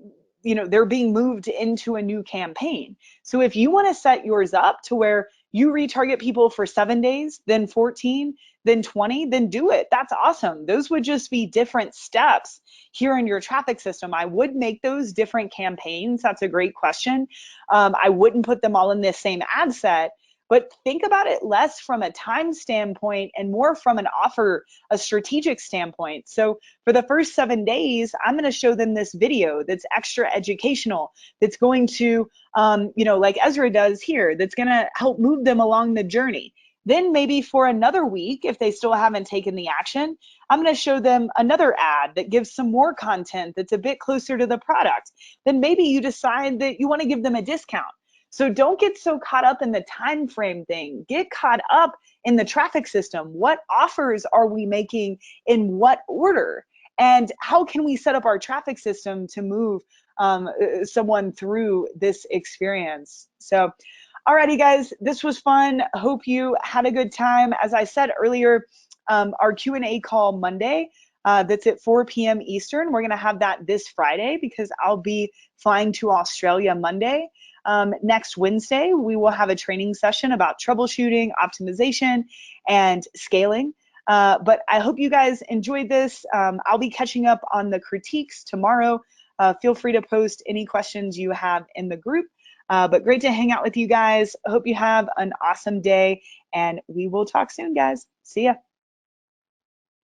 they're being moved into a new campaign. So if you want to set yours up to where you retarget people for 7 days, then 14, then 20, then do it. That's awesome. Those would just be different steps here in your traffic system. I would make those different campaigns. That's a great question. I wouldn't put them all in this same ad set, but think about it less from a time standpoint and more from an offer, a strategic standpoint. So for the first 7 days, I'm going to show them this video that's extra educational, that's going to, like Ezra does here, that's going to help move them along the journey. Then maybe for another week, if they still haven't taken the action, I'm going to show them another ad that gives some more content that's a bit closer to the product. Then maybe you decide that you want to give them a discount. So don't get so caught up in the time frame thing. Get caught up in the traffic system. What offers are we making in what order? And how can we set up our traffic system to move someone through this experience? So, alrighty guys, this was fun. Hope you had a good time. As I said earlier, our Q&A call Monday, that's at 4 p.m. Eastern. We're gonna have that this Friday because I'll be flying to Australia Monday. Next Wednesday, we will have a training session about troubleshooting, optimization, and scaling. But I hope you guys enjoyed this. I'll be catching up on the critiques tomorrow. Feel free to post any questions you have in the group. But great to hang out with you guys. Hope you have an awesome day, and we will talk soon, guys. See ya.